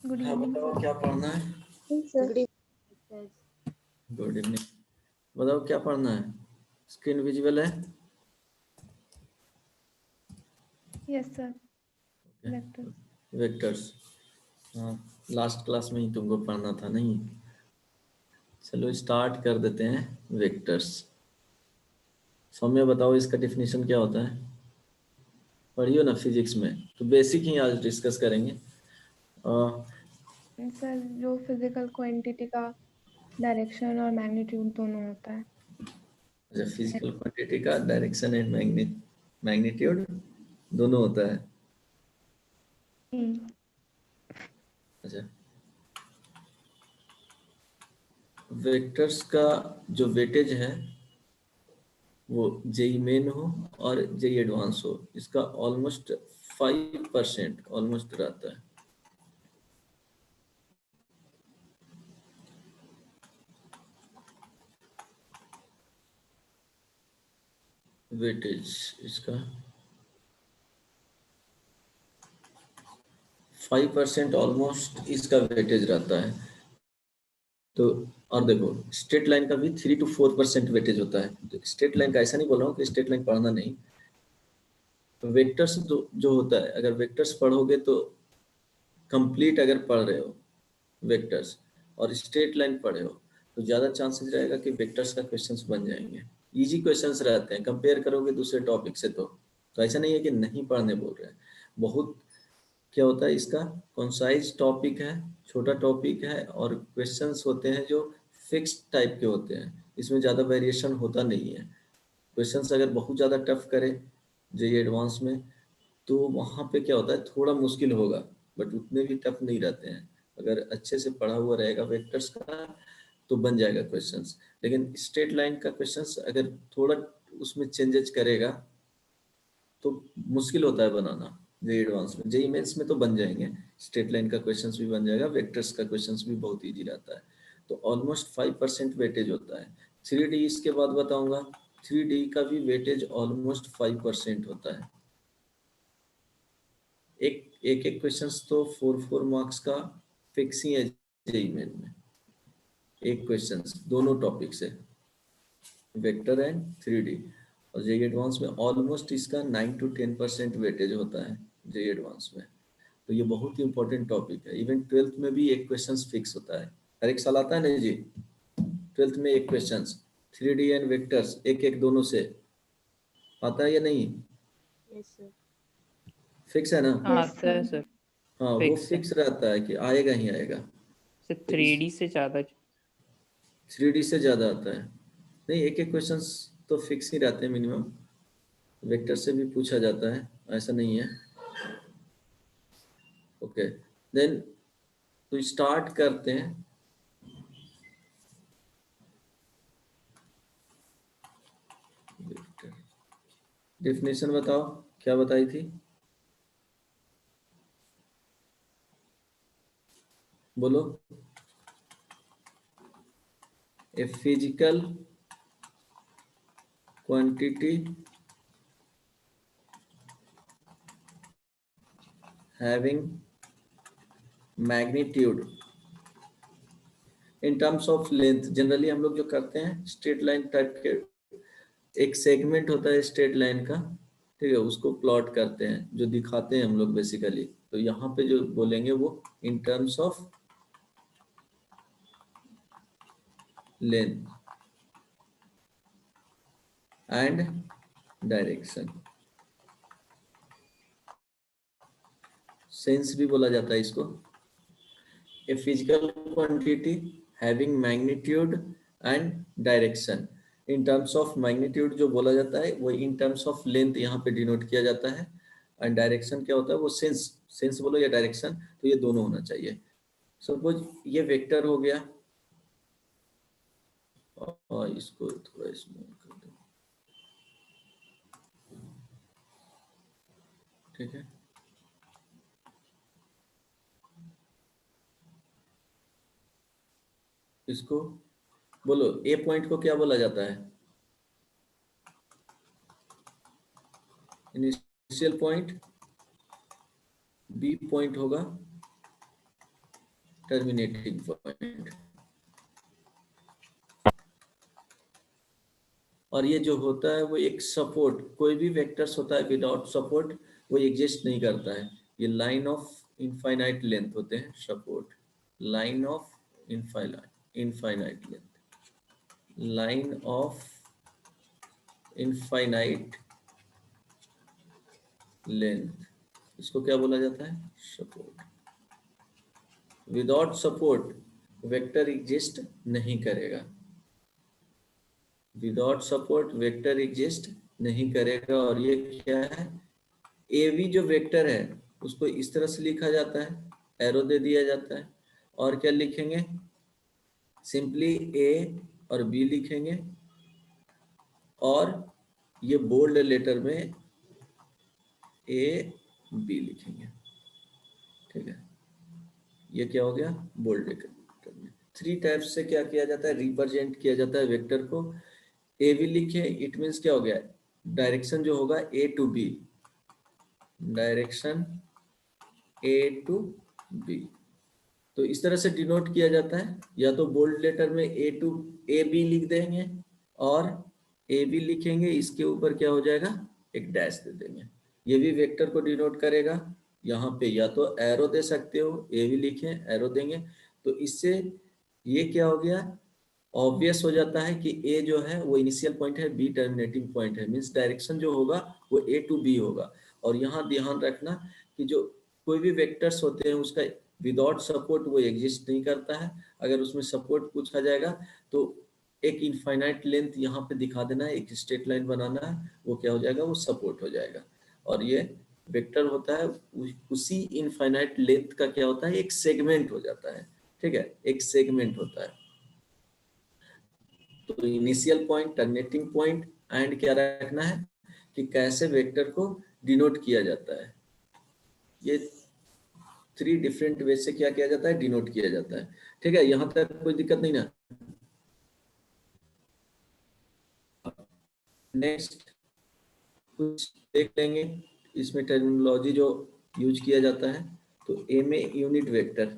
Good हाँ evening बताओ क्या पढ़ना है। सर। Good evening. बताओ क्या पढ़ना है। स्क्रीन विजिबल है? Yes sir. वेक्टर्स। वेक्टर्स। हाँ, लास्ट क्लास में ही तुमको पढ़ना था नहीं। चलो स्टार्ट कर देते हैं। वेक्टर्स। सौम्य बताओ इसका डेफिनेशन क्या होता है। पढ़ियो ना फिजिक्स में, तो बेसिक ही आज डिस्कस करेंगे। सर जो फिजिकल क्वांटिटी का डायरेक्शन और मैग्नीट्यूड दोनों होता है। अच्छा, फिजिकल क्वांटिटी का डायरेक्शन एंड मैग्नीट्यूड दोनों होता है। अच्छा, वेक्टर्स का जो वेटेज है वो जेई मेन हो और जेई एडवांस हो, इसका ऑलमोस्ट 5% ऑलमोस्ट रहता है। वेटेज इसका 5% ऑलमोस्ट इसका वेटेज रहता है। तो और देखो, स्ट्रेट लाइन का भी 3 to 4% वेटेज होता है। तो स्ट्रेट लाइन का ऐसा नहीं बोल रहा हूँ कि स्ट्रेट लाइन पढ़ना नहीं। तो वेक्टर्स जो होता है, अगर वेक्टर्स पढ़ोगे तो कंप्लीट अगर पढ़ रहे हो वेक्टर्स और स्ट्रेट लाइन पढ़े हो तो ज़्यादा चांसेस रहेगा कि वेक्टर्स का क्वेश्चंस बन जाएंगे। इजी क्वेश्चंस रहते हैं कंपेयर करोगे दूसरे टॉपिक से। तो ऐसा नहीं है कि नहीं पढ़ने बोल रहे हैं। बहुत क्या होता है, इसका कॉन्साइज टॉपिक है, छोटा टॉपिक है और क्वेश्चंस होते हैं जो फिक्स टाइप के होते हैं। इसमें ज़्यादा वेरिएशन होता नहीं है। क्वेश्चंस अगर बहुत ज़्यादा टफ करे जेईई एडवांस में तो वहाँ पे क्या होता है, थोड़ा मुश्किल होगा, बट उतने भी टफ नहीं रहते हैं। अगर अच्छे से पढ़ा हुआ रहेगा वेक्टर्स का तो बन जाएगा क्वेश्चंस। लेकिन स्ट्रेट लाइन का क्वेश्चंस अगर थोड़ा उसमें चेंजेस करेगा तो मुश्किल होता है बनाना। जेईई एडवांस में, जेईई मेंस में तो बन जाएंगे। स्ट्रेट लाइन का क्वेश्चंस भी बन जाएगा, वेक्टर्स का क्वेश्चंस भी बहुत ईजी रहता है। तो ऑलमोस्ट 5% वेटेज होता है। 3D इसके बाद बताऊंगा। 3D का भी वेटेज ऑलमोस्ट 5% होता है। एक क्वेश्चंस तो 4 मार्क्स का फिक्स ही है जेईई मेन में। एक क्वेश्चंस दोनों टॉपिक से, वेक्टर एंड 3D। और जेईई एडवांस में ऑलमोस्ट इसका 9 to 10% वेटेज होता है जेईई एडवांस में। तो ये बहुत ही इंपॉर्टेंट टॉपिक है। इवन 12th में भी एक क्वेश्चंस फिक्स होता है। हर एक साल आता है ना जी, 12th में एक क्वेश्चंस 3D एंड वेक्टर्स एक एक दोनों से आता है या नहीं? Yes sir. फिक्स है ना? आता है सर। हाँ, वो फिक्स रहता है कि आएगा ही आएगा। सर 3D से ज़्यादा 3D से ज्यादा आता है नहीं, एक एक क्वेश्चंस तो फिक्स ही रहते हैं मिनिमम। वेक्टर से भी पूछा जाता है, ऐसा नहीं है। ओके, देन तो स्टार्ट करते हैं। डेफिनेशन बताओ, क्या बताई थी? बोलो। A physical quantity having magnitude in terms of length। Generally हम लोग जो करते हैं स्ट्रेट लाइन टाइप के, एक सेगमेंट होता है स्ट्रेट लाइन का, ठीक है, उसको प्लॉट करते हैं, जो दिखाते हैं हम लोग बेसिकली। तो यहाँ पे जो बोलेंगे वो in terms of length and direction. Sense भी बोला जाता है इसको। A physical quantity having magnitude and direction. In terms of magnitude जो बोला जाता है वो इन टर्म्स ऑफ लेंथ यहाँ पे डिनोट किया जाता है। एंड डायरेक्शन क्या होता है, वो सेंस, सेंस बोलो या डायरेक्शन, तो ये दोनों होना चाहिए। सपोज ये वेक्टर हो गया और इसको थोड़ा स्मॉल कर दो, ठीक है। इसको बोलो, ए पॉइंट को क्या बोला जाता है? Initial point. बी पॉइंट होगा टर्मिनेटिंग पॉइंट। और ये जो होता है वो एक सपोर्ट, कोई भी वेक्टर्स होता है विदाउट सपोर्ट वो एग्जिस्ट नहीं करता है। ये लाइन ऑफ इनफाइनाइट लेंथ होते हैं support, line of infinite length, line of infinite length, इसको क्या बोला जाता है? Support. Without support vector exist नहीं करेगा, विदाउट सपोर्ट वेक्टर एग्जिस्ट नहीं करेगा। और ये क्या है? ए बी जो वेक्टर है उसको इस तरह से लिखा जाता है, एरो दे दिया जाता है। और क्या लिखेंगे? सिंपली ए और बी लिखेंगे, और ये बोल्ड लेटर में ए बी लिखेंगे। ठीक है, ये क्या हो गया? बोल्ड लेटर में। थ्री टाइप्स से क्या किया जाता है? रिप्रेजेंट किया जाता है वेक्टर को। ए बी लिखे, इट मीन्स क्या हो गया? डायरेक्शन जो होगा A to B, direction A to B. तो इस तरह से डिनोट किया जाता है, या तो बोल्ड लेटर में ए बी लिख देंगे और ए बी लिखेंगे, इसके ऊपर क्या हो जाएगा? एक डैश दे देंगे, ये भी वेक्टर को डिनोट करेगा। यहाँ पे या तो एरो दे सकते हो, ए बी लिखे एरो देंगे, तो इससे ये क्या हो गया? ऑब्वियस हो जाता है कि ए जो है वो इनिशियल पॉइंट है, बी टर्मिनेटिंग पॉइंट है, मीन्स डायरेक्शन जो होगा वो ए टू बी होगा। और यहाँ ध्यान रखना कि जो कोई भी वेक्टर्स होते हैं उसका विदाउट सपोर्ट वो एग्जिस्ट नहीं करता है। अगर उसमें सपोर्ट पूछा जाएगा तो एक इनफाइनाइट लेंथ यहाँ पे दिखा देना है, एक स्ट्रेट लाइन बनाना है, वो क्या हो जाएगा? वो सपोर्ट हो जाएगा। और ये वेक्टर होता है उसी इनफाइनाइट लेंथ का क्या होता है? एक सेगमेंट हो जाता है। ठीक है, एक सेगमेंट होता है। तो initial point, terminating point and क्या रखना है कि कैसे वेक्टर को डिनोट किया जाता है। ये थ्री डिफरेंट वे से क्या किया जाता है? डिनोट किया जाता है। ठीक है, यहां तक कोई दिक्कत नहीं ना? नेक्स्ट कुछ देख लेंगे, इसमें टर्मिनोलॉजी जो यूज किया जाता है। तो ए में यूनिट वेक्टर,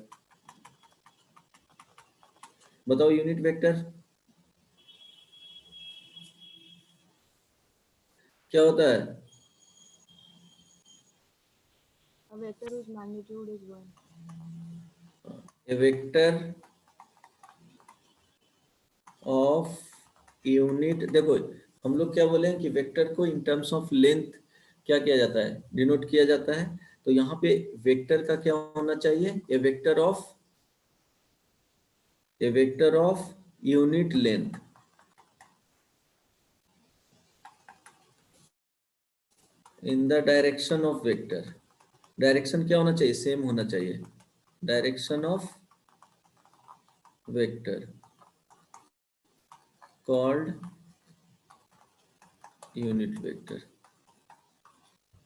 बताओ यूनिट वेक्टर क्या होता है? A vector whose magnitude is 1. A vector of unit, देखो हम लोग क्या बोले हैं कि वेक्टर को इन टर्म्स ऑफ लेंथ क्या किया जाता है? डिनोट किया जाता है। तो यहाँ पे वेक्टर का क्या होना चाहिए? A vector of unit length in the direction of vector. Direction क्या होना चाहिए? सेम होना चाहिए। Direction of vector called unit vector.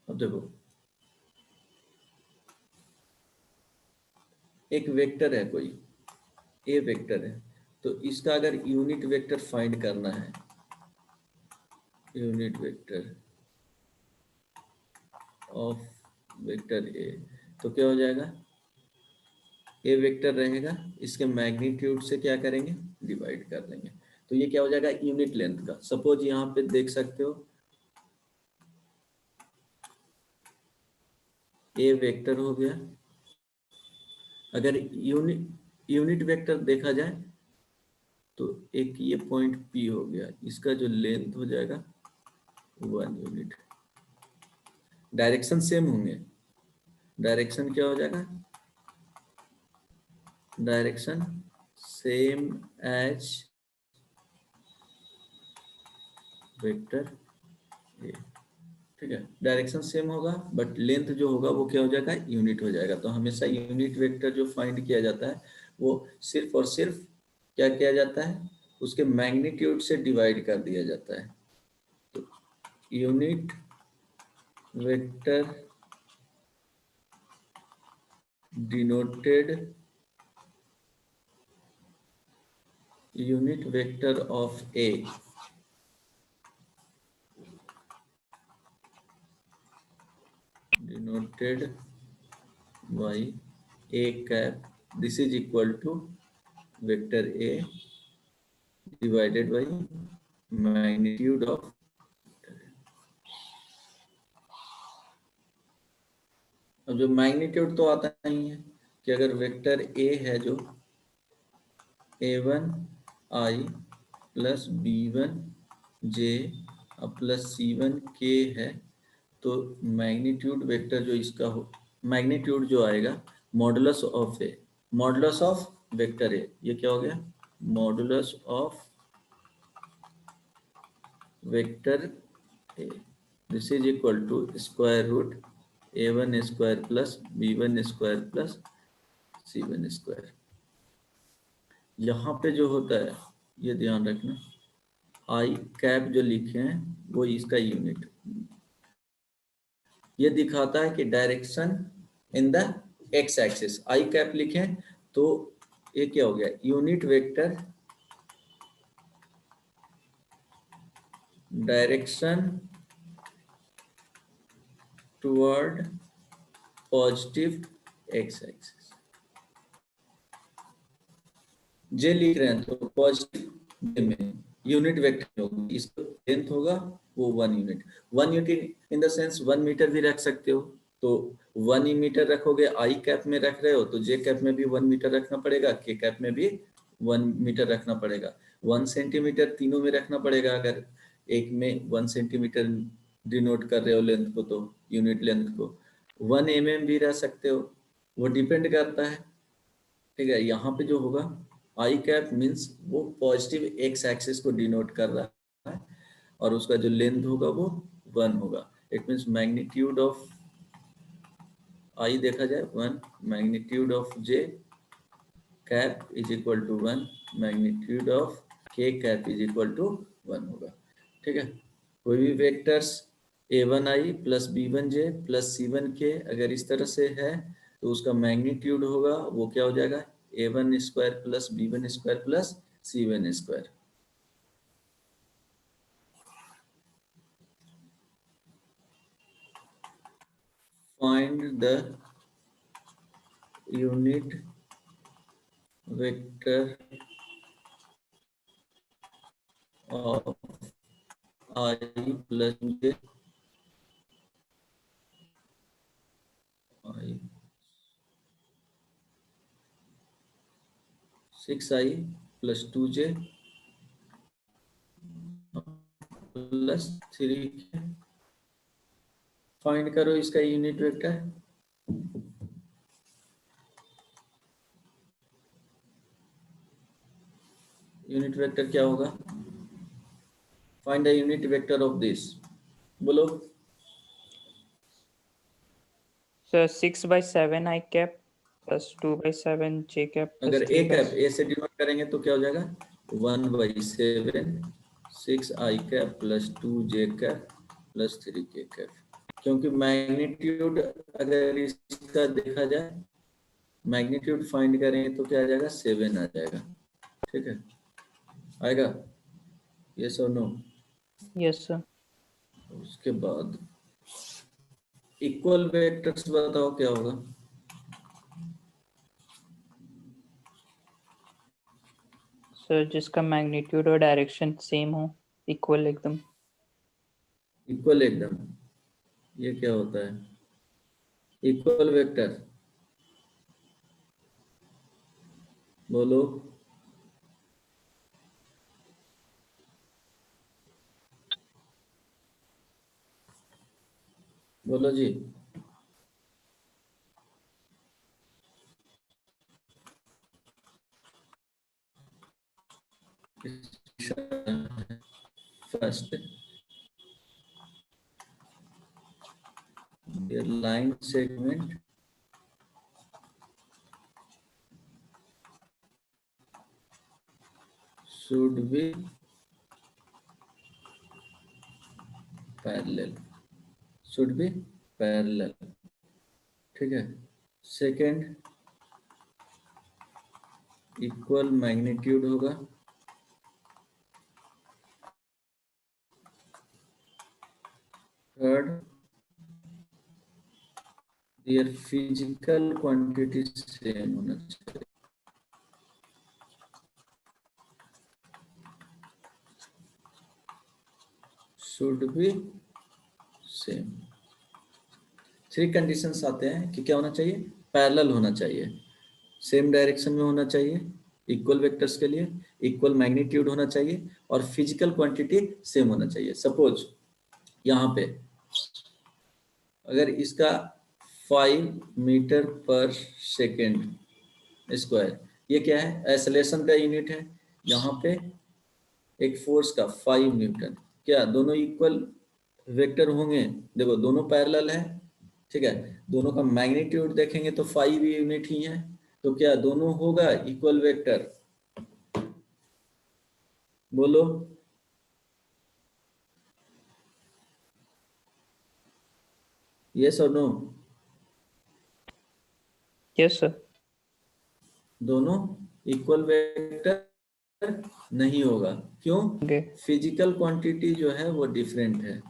अब देखो एक वेक्टर है, कोई ए वेक्टर है, तो इसका अगर यूनिट वेक्टर फाइंड करना है, यूनिट वेक्टर ऑफ वेक्टर ए, तो क्या हो जाएगा? ए वेक्टर रहेगा, इसके मैग्नीट्यूड से क्या करेंगे? डिवाइड कर देंगे। तो ये क्या हो जाएगा? यूनिट लेंथ का। सपोज यहाँ पे देख सकते हो ए वेक्टर हो गया, अगर यूनिट वेक्टर देखा जाए तो एक ये पॉइंट P हो गया, इसका जो लेंथ हो जाएगा 1 यूनिट। डायरेक्शन सेम होंगे, डायरेक्शन क्या हो जाएगा? Direction same as vector A. ठीक है, डायरेक्शन सेम होगा बट लेंथ जो होगा वो क्या हो जाएगा? यूनिट हो जाएगा। तो हमेशा यूनिट वेक्टर जो फाइंड किया जाता है वो सिर्फ और सिर्फ क्या किया जाता है? उसके मैग्नीट्यूड से डिवाइड कर दिया जाता है। तो unit vector denoted, unit vector of A denoted by a cap this is equal to vector A divided by magnitude of. अब जो मैग्नीट्यूड तो आता नहीं है कि अगर वेक्टर ए है जो a1 i plus b1 j plus c1 k है, तो मैग्नीट्यूड वेक्टर जो इसका हो, मैग्नीट्यूड जो आएगा modulus of A, modulus of vector A, ये क्या हो गया, modulus of vector A, this is equal to square root a1 square plus b1 square plus c1 square. यहाँ पे जो होता है ये ध्यान रखना, आई कैप जो लिखे हैं वो इसका यूनिट ये दिखाता है कि direction in the x axis, I cap लिखें तो ये क्या हो गया, unit vector direction toward positive x axis. J लिख रहे हैं तो पॉजिटिव में यूनिट वेक्टर होगा, इसका लेंथ होगा वो 1 unit, 1 unit in the sense 1 metre भी रख सकते हो, तो 1 मीटर रखोगे, आई कैप में रख रहे हो तो जे कैप में भी 1 मीटर रखना पड़ेगा, के कैप में भी 1 मीटर रखना पड़ेगा, 1 सेंटीमीटर तीनों में रखना पड़ेगा। अगर एक में 1 सेंटीमीटर डिनोट कर रहे हो लेंथ को, तो यूनिट लेंथ को 1 mm भी रह सकते हो, वो डिपेंड करता है। ठीक है, यहाँ पे जो होगा आई कैप मीन्स वो पॉजिटिव एक्स एक्सिस को डिनोट कर रहा है और उसका जो लेंथ होगा वो 1 होगा। It means magnitude of I देखा जाए 1, magnitude of J cap is equal to 1, magnitude of K cap is equal to 1 होगा। ठीक है, कोई भी vectors a1i plus b1j plus c1k अगर इस तरह से है तो उसका मैग्नीट्यूड होगा वो क्या हो जाएगा, a1 square plus b1 square plus c1 square. Find the unit vector of i plus j i 6i plus 2j plus 3k। Find करो इसका यूनिट वेक्टर। यूनिट वेक्टर क्या होगा, find the unit vector of this, बोलो। Sir 6/7 i cap plus 2/7 j cap plus अगर ए 3 by cap A से denote करेंगे तो क्या हो जाएगा, 1/7 6i cap plus 2j cap plus 3k cap. क्योंकि मैग्नीट्यूड अगर इसका देखा जाए, मैग्नीट्यूड फाइंड करेंगे तो क्या आ जाएगा, 7 आ जाएगा। ठीक है, आएगा, यस और नो। yes sir। उसके बाद इक्वल वेक्टर्स बताओ क्या होगा। सर जिसका मैग्नीट्यूड और डायरेक्शन सेम हो, इक्वल एकदम। इक्वल एकदम, ये क्या होता है इक्वल वेक्टर, बोलो। बोलो जी। First, their line segment should be parallel, should be parallel। ठीक है, सेकंड इक्वल मैग्नीट्यूड होगा, थर्ड यार फिजिकल क्वांटिटी सेम होना चाहिए। Should be same. 3 कंडीशंस आते हैं कि क्या होना चाहिए, पैरेलल होना चाहिए, सेम डायरेक्शन में होना चाहिए इक्वल वेक्टर्स के लिए, इक्वल मैग्नीट्यूड होना चाहिए और फिजिकल क्वांटिटी सेम होना चाहिए। सपोज यहाँ पे अगर इसका 5 मीटर पर सेकेंड स्क्वायर, ये क्या है, एक्सेलरेशन का यूनिट है। यहाँ पे एक फोर्स का 5 न्यूटन, क्या दोनों इक्वल वेक्टर होंगे? देखो दोनों पैरेलल है, ठीक है, दोनों का मैग्नीट्यूड देखेंगे तो 5 यूनिट ही है, तो क्या दोनों होगा इक्वल वेक्टर? बोलो। यस और नो? Yes sir. दोनों इक्वल वेक्टर नहीं होगा, क्यों? ओके। फिजिकल क्वांटिटी जो है वो डिफरेंट है।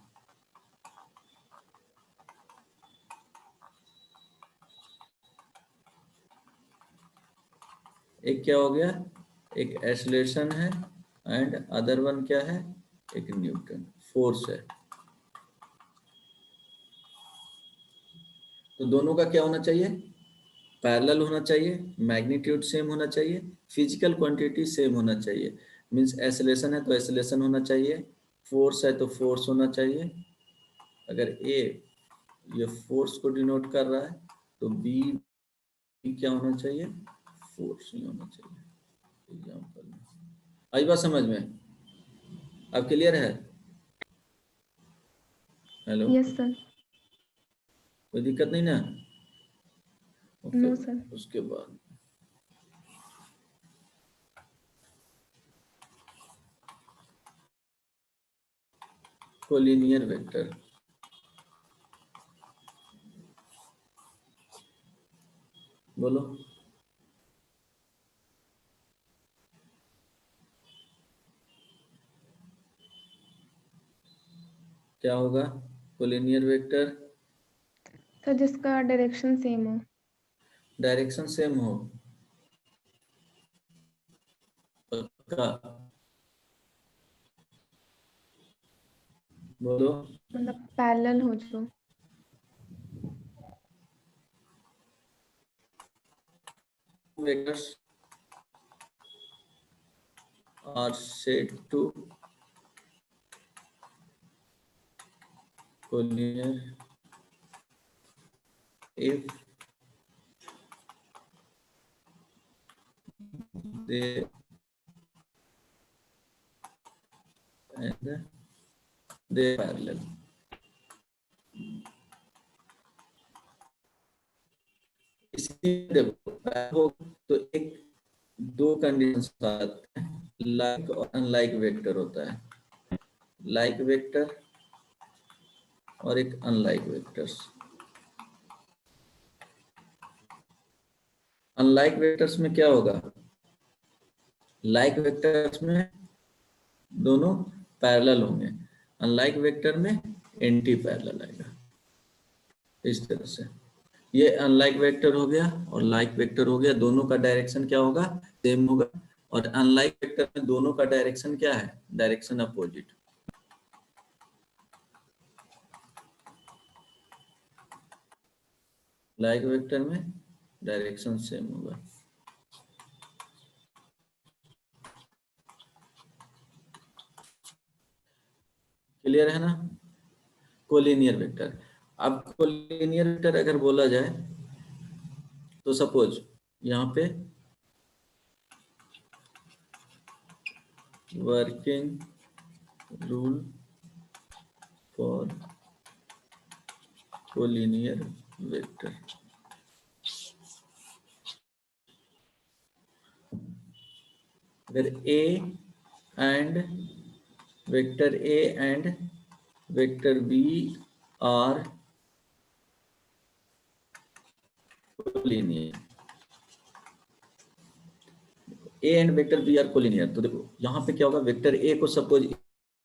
एक क्या हो गया, एक एक्सेलरेशन है एंड अदर वन क्या है, एक न्यूटन फोर्स है। तो दोनों का क्या होना चाहिए, पैरेलल होना चाहिए, मैग्नीट्यूड सेम होना चाहिए, फिजिकल क्वांटिटी सेम होना चाहिए। मींस एक्सेलरेशन है तो एक्सेलरेशन होना चाहिए, फोर्स है तो फोर्स होना चाहिए। अगर ए ये फोर्स को डिनोट कर रहा है तो बी क्या होना चाहिए, फोर्स ही होना चाहिए। एग्जाम्पल में आई बात समझ में? अब क्लियर है? Hello, yes sir. कोई दिक्कत नहीं ना? Okay, no sir. उसके बाद कोलिनियर वेक्टर। बोलो। क्या होगा कोलिनियर वेक्टर? सर जिसका डायरेक्शन सेम हो। डायरेक्शन सेम हो, पक्का? बोलो। मतलब पैरेलल हो जो। Vectors are said to collinear if they and they parallel. इसलिए देखो तो एक दो कंडीशन आते हैं, लाइक और अनलाइक वेक्टर होता है, लाइक वेक्टर और एक अनलाइक वेक्टर्स। अनलाइक वेक्टर्स में क्या होगा, लाइक वेक्टर्स में दोनों पैरेलल होंगे, अनलाइक वेक्टर में एंटी पैरेलल आएगा। इस तरह से ये अनलाइक वेक्टर हो गया और लाइक वेक्टर हो गया, दोनों का डायरेक्शन क्या होगा, सेम होगा। और अनलाइक वेक्टर में दोनों का डायरेक्शन क्या है, डायरेक्शन अपोजिट। लाइक वेक्टर में डायरेक्शन सेम होगा। क्लियर है ना? Collinear vector. अब कोलिनियर वेक्टर अगर बोला जाए तो सपोज यहाँ पे working rule for collinear vector, अगर A and vector A and vector B are collinear, A and vector B are collinear, तो देखो यहाँ पे क्या होगा, वेक्टर ए को सपोज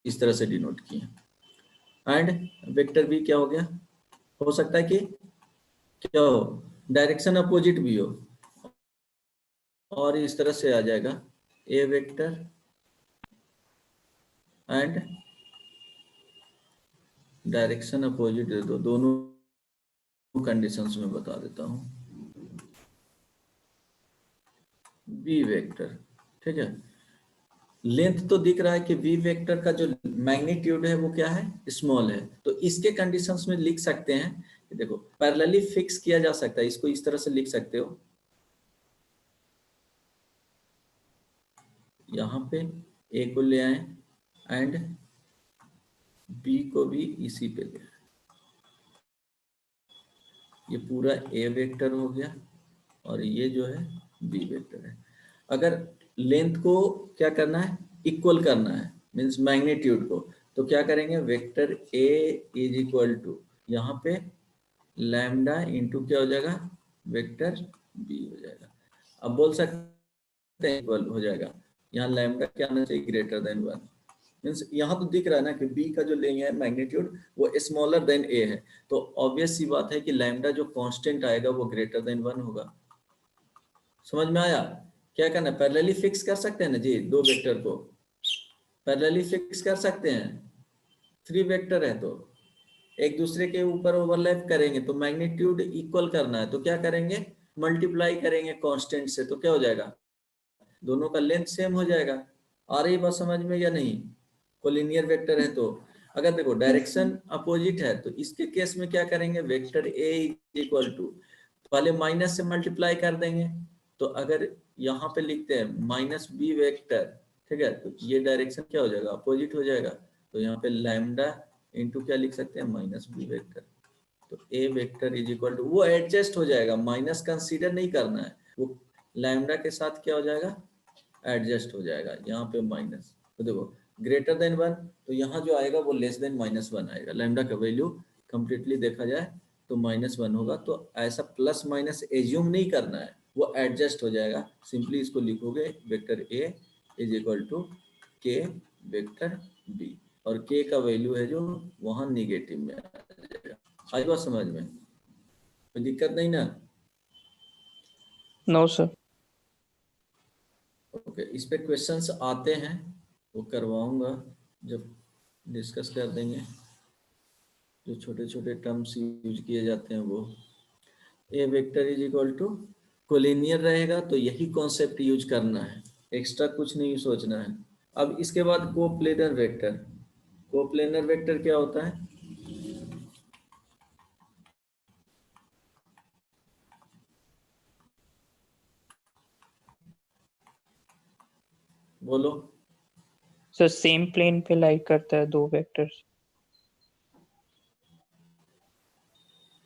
इस तरह से डिनोट किया एंड वेक्टर बी क्या हो गया, हो सकता है कि क्या हो, डायरेक्शन अपोजिट भी हो, और इस तरह से आ जाएगा A vector and direction opposite दे दो, दोनों कंडीशंस में बता देता हूं। बी वेक्टर, ठीक है, लेंथ तो दिख रहा है कि v वेक्टर का जो मैग्नीट्यूड है वो क्या है, स्मॉल है, तो इसके कंडीशंस में लिख सकते हैं कि देखो पैरेलली फिक्स किया जा सकता है, इसको इस तरह से लिख सकते हो, यहाँ पे a को ले आए एंड b को भी इसी पे ले आए, ये पूरा a वेक्टर हो गया और ये जो है b वेक्टर है। अगर लेंथ को क्या करना है, इक्वल करना है, मीन्स मैग्नीट्यूड को, तो क्या करेंगे, vector a is equal to यहाँ पे लैम्डा इंटू क्या हो जाएगा, वेक्टर b हो जाएगा। अब बोल सकते हैं इक्वल हो जाएगा, यहाँ लैम्डा क्या आना चाहिए, ग्रेटर देन 1, मीन्स यहाँ तो दिख रहा है ना कि b का जो लेंगे है मैग्नीट्यूड वो स्मॉलर देन a है, तो ऑब्वियस सी बात है कि लैम्डा जो कांस्टेंट आएगा वो ग्रेटर देन 1 होगा। समझ में आया? क्या करना है, पैरेलली फिक्स कर सकते हैं ना जी, दो वेक्टर को पैरेलली फिक्स कर सकते हैं, 3 वेक्टर है तो एक दूसरे के ऊपर ओवरलैप करेंगे, तो मैग्नीट्यूड इक्वल करना है तो क्या करेंगे, मल्टीप्लाई करेंगे कांस्टेंट से, तो क्या हो जाएगा, दोनों का लेंथ सेम हो जाएगा। आ रही बात समझ में या नहीं? कोलिनियर वेक्टर है तो अगर देखो डायरेक्शन अपोजिट है तो इसके केस में क्या करेंगे, वेक्टर ए इक्वल टू पहले माइनस से मल्टीप्लाई कर देंगे, तो अगर यहाँ पे लिखते हैं माइनस बी वेक्टर, ठीक है, तो ये डायरेक्शन क्या हो जाएगा, अपोजिट हो जाएगा, तो यहाँ पे लैम्डा इंटू क्या लिख सकते हैं, माइनस बी वेक्टर, तो A vector is equal to, वो एडजस्ट हो जाएगा, माइनस कंसीडर नहीं करना है, वो लैम्डा के साथ क्या हो जाएगा, एडजस्ट हो जाएगा, यहाँ पे माइनस, तो देखो ग्रेटर देन 1, तो यहाँ जो आएगा वो लेस देन -1 आएगा, लैम्डा का वैल्यू कंप्लीटली देखा जाए तो -1 होगा, तो ऐसा प्लस माइनस एज्यूम नहीं करना है, वो एडजस्ट हो जाएगा, सिंपली इसको लिखोगे vector A is equal to K vector B, और के का वैल्यू है जो वहाँ निगेटिव में आ जाएगा। आई बात समझ में, कोई दिक्कत नहीं ना? No sir. ओके, इस पे क्वेश्चंस आते हैं, वो करवाऊंगा जब डिस्कस कर देंगे, जो छोटे छोटे टर्म्स यूज किए जाते हैं वो। A vector is equal to collinear रहेगा तो यही कॉन्सेप्ट यूज करना है, एक्स्ट्रा कुछ नहीं सोचना है। अब इसके बाद कोप्लेनर वेक्टर, कोप्लेनर वेक्टर क्या होता है, बोलो। सर सेम प्लेन पे लाई करता है दो वेक्टर्स।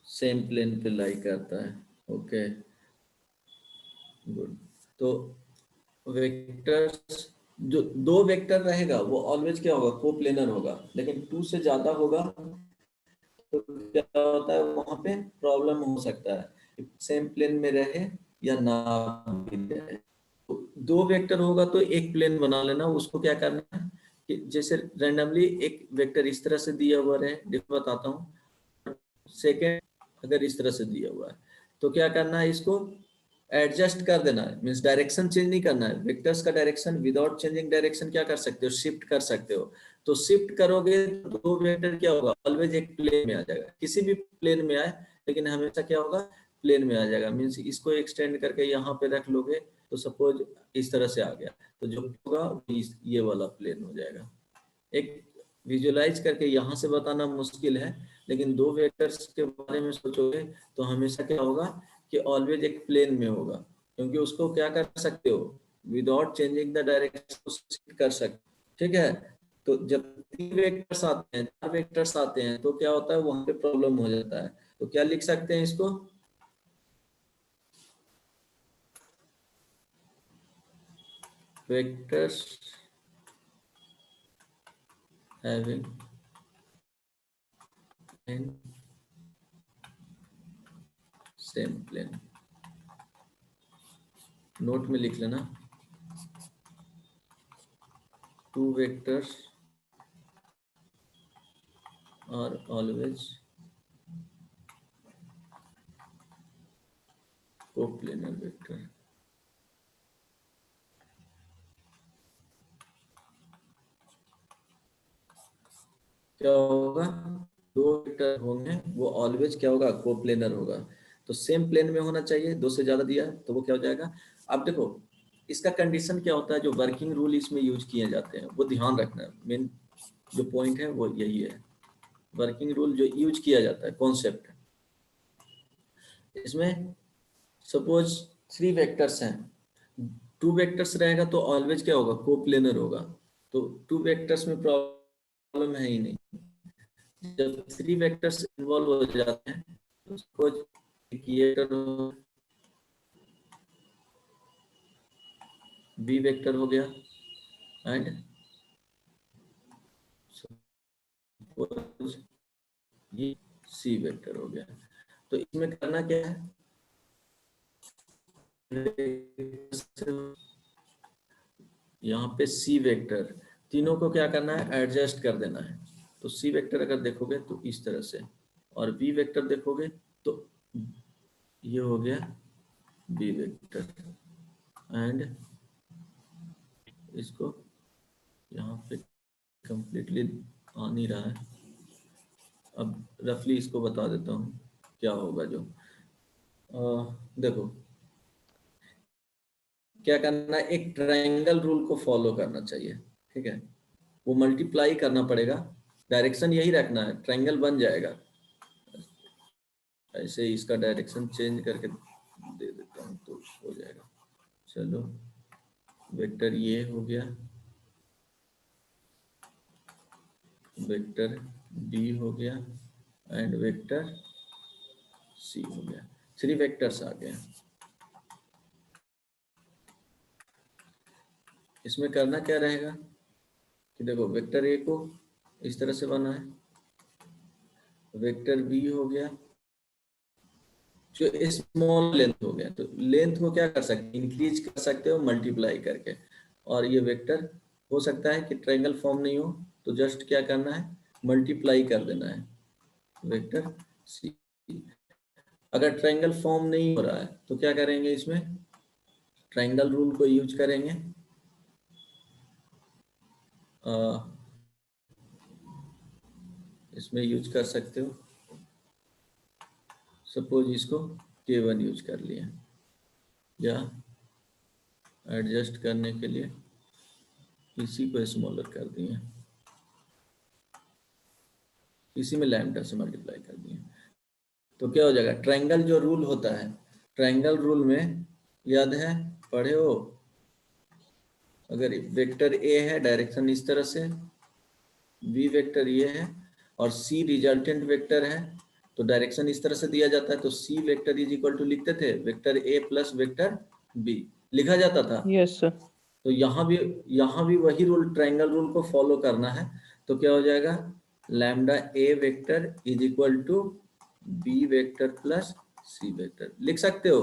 सेम प्लेन पे लाई करता है, ओके गुड। तो वेक्टर्स, जो दो वेक्टर रहेगा वो ऑलवेज क्या होगा, कोप्लेनर होगा, लेकिन 2 से ज्यादा होगा तो क्या होता है, वहां पे प्रॉब्लम हो सकता है, सेम प्लेन में रहे या ना भी रहे। तो दो वेक्टर होगा तो एक प्लेन बना लेना, उसको क्या करना है कि जैसे रैंडमली एक वेक्टर इस तरह से दिया हुआ है, देखो बताता हूँ, सेकेंड अगर इस तरह से दिया हुआ है तो क्या करना है, इसको एडजस्ट कर देना है, मीन्स डायरेक्शन चेंज नहीं करना है, वेक्टर्स का डायरेक्शन विदाउट चेंजिंग डायरेक्शन क्या कर सकते हो, शिफ्ट कर सकते हो, तो शिफ्ट करोगे तो दो वेक्टर क्या होगा, ऑलवेज एक प्लेन में आ जाएगा, किसी भी प्लेन में आए लेकिन हमेशा क्या होगा, प्लेन में आ जाएगा, मीन्स इसको एक्सटेंड करके यहाँ पे रख लोगे तो सपोज इस तरह से आ गया, तो जो होगा ये वाला प्लेन हो जाएगा। एक विजुलाइज करके यहाँ से बताना मुश्किल है, लेकिन दो वेक्टर्स के बारे में सोचोगे तो हमेशा क्या होगा कि ऑलवेज एक प्लेन में होगा, क्योंकि उसको क्या कर सकते हो, विदाउट चेंजिंग द डायरेक्शन कर सकते, ठीक है। तो जब 3 वेक्टर्स आते हैं, 4 वेक्टर्स आते हैं तो क्या होता है, वहां पे प्रॉब्लम हो जाता है, तो क्या लिख सकते हैं इसको, vectors having in same plane, note में लिख लेना, 2 vectors are always coplanar vector. क्या होगा, दो वेक्टर होंगे वो ऑलवेज क्या होगा, कोप्लेनर होगा। तो सेम प्लेन में होना चाहिए, दो से ज्यादा दिया तो वो क्या हो जाएगा। अब देखो इसका कंडीशन क्या होता है, जो वर्किंग रूल इसमें यूज किए जाते हैं वो ध्यान रखना है। मेन जो पॉइंट है वो यही है, वर्किंग रूल जो यूज किया जाता है, कॉन्सेप्ट। इसमें सपोज 3 वेक्टर्स हैं, 2 वेक्टर्स रहेगा तो ऑलवेज क्या होगा, कोप्लेनर होगा। तो 2 वेक्टर्स में प्रॉब्लम है ही नहीं। जब 3 वेक्टर्स इन्वॉल्व हो जाते हैं तो सपोज ये बी वेक्टर हो गया एंड सपोज ये सी वेक्टर हो गया। तो इसमें करना क्या है, यहाँ पे सी वेक्टर तीनों को क्या करना है, एडजस्ट कर देना है। तो सी वेक्टर अगर देखोगे तो इस तरह से, और बी वेक्टर देखोगे तो ये हो गया बी वेक्टर एंड इसको यहाँ पे कंप्लीटली आ नहीं रहा है। अब रफली इसको बता देता हूँ क्या होगा। जो देखो क्या करना है, एक ट्रायंगल रूल को फॉलो करना चाहिए, ठीक है। वो मल्टीप्लाई करना पड़ेगा, डायरेक्शन यही रखना है, ट्रायंगल बन जाएगा। ऐसे ही इसका डायरेक्शन चेंज करके दे देता हूँ तो हो जाएगा। चलो वेक्टर ये हो गया, वेक्टर बी हो गया एंड वेक्टर सी हो गया। 3 वेक्टर्स आ गए। इसमें करना क्या रहेगा कि देखो वेक्टर ए को इस तरह से बना है, वेक्टर बी हो गया जो स्मॉल लेंथ हो गया, तो लेंथ को क्या कर सकते हैं, इंक्रीज कर सकते हो मल्टीप्लाई करके। और ये वेक्टर हो सकता है कि ट्रायंगल फॉर्म नहीं हो तो जस्ट क्या करना है, मल्टीप्लाई कर देना है वेक्टर सी। अगर ट्रायंगल फॉर्म नहीं हो रहा है तो क्या करेंगे, इसमें ट्रायंगल रूल को यूज करेंगे। इसमें यूज कर सकते हो, सपोज इसको K1 यूज कर लिया, या एडजस्ट करने के लिए इसी को स्मॉलर कर दिए, इसी में लैम्डा से मल्टीप्लाई कर दिए। तो क्या हो जाएगा, ट्रायंगल जो रूल होता है, ट्रायंगल रूल में याद है पढ़े हो, अगर वेक्टर ए है डायरेक्शन इस तरह से, बी वेक्टर ये है और सी रिजल्टेंट वेक्टर है तो डायरेक्शन इस तरह से दिया जाता है। तो C vector is equal to लिखते थे vector A plus vector B, लिखा जाता था। Yes sir. तो यहाँ भी वही रूल, ट्रायंगल रूल को फॉलो करना है। तो क्या हो जाएगा, lambda A vector is equal to B vector plus C vector लिख सकते हो।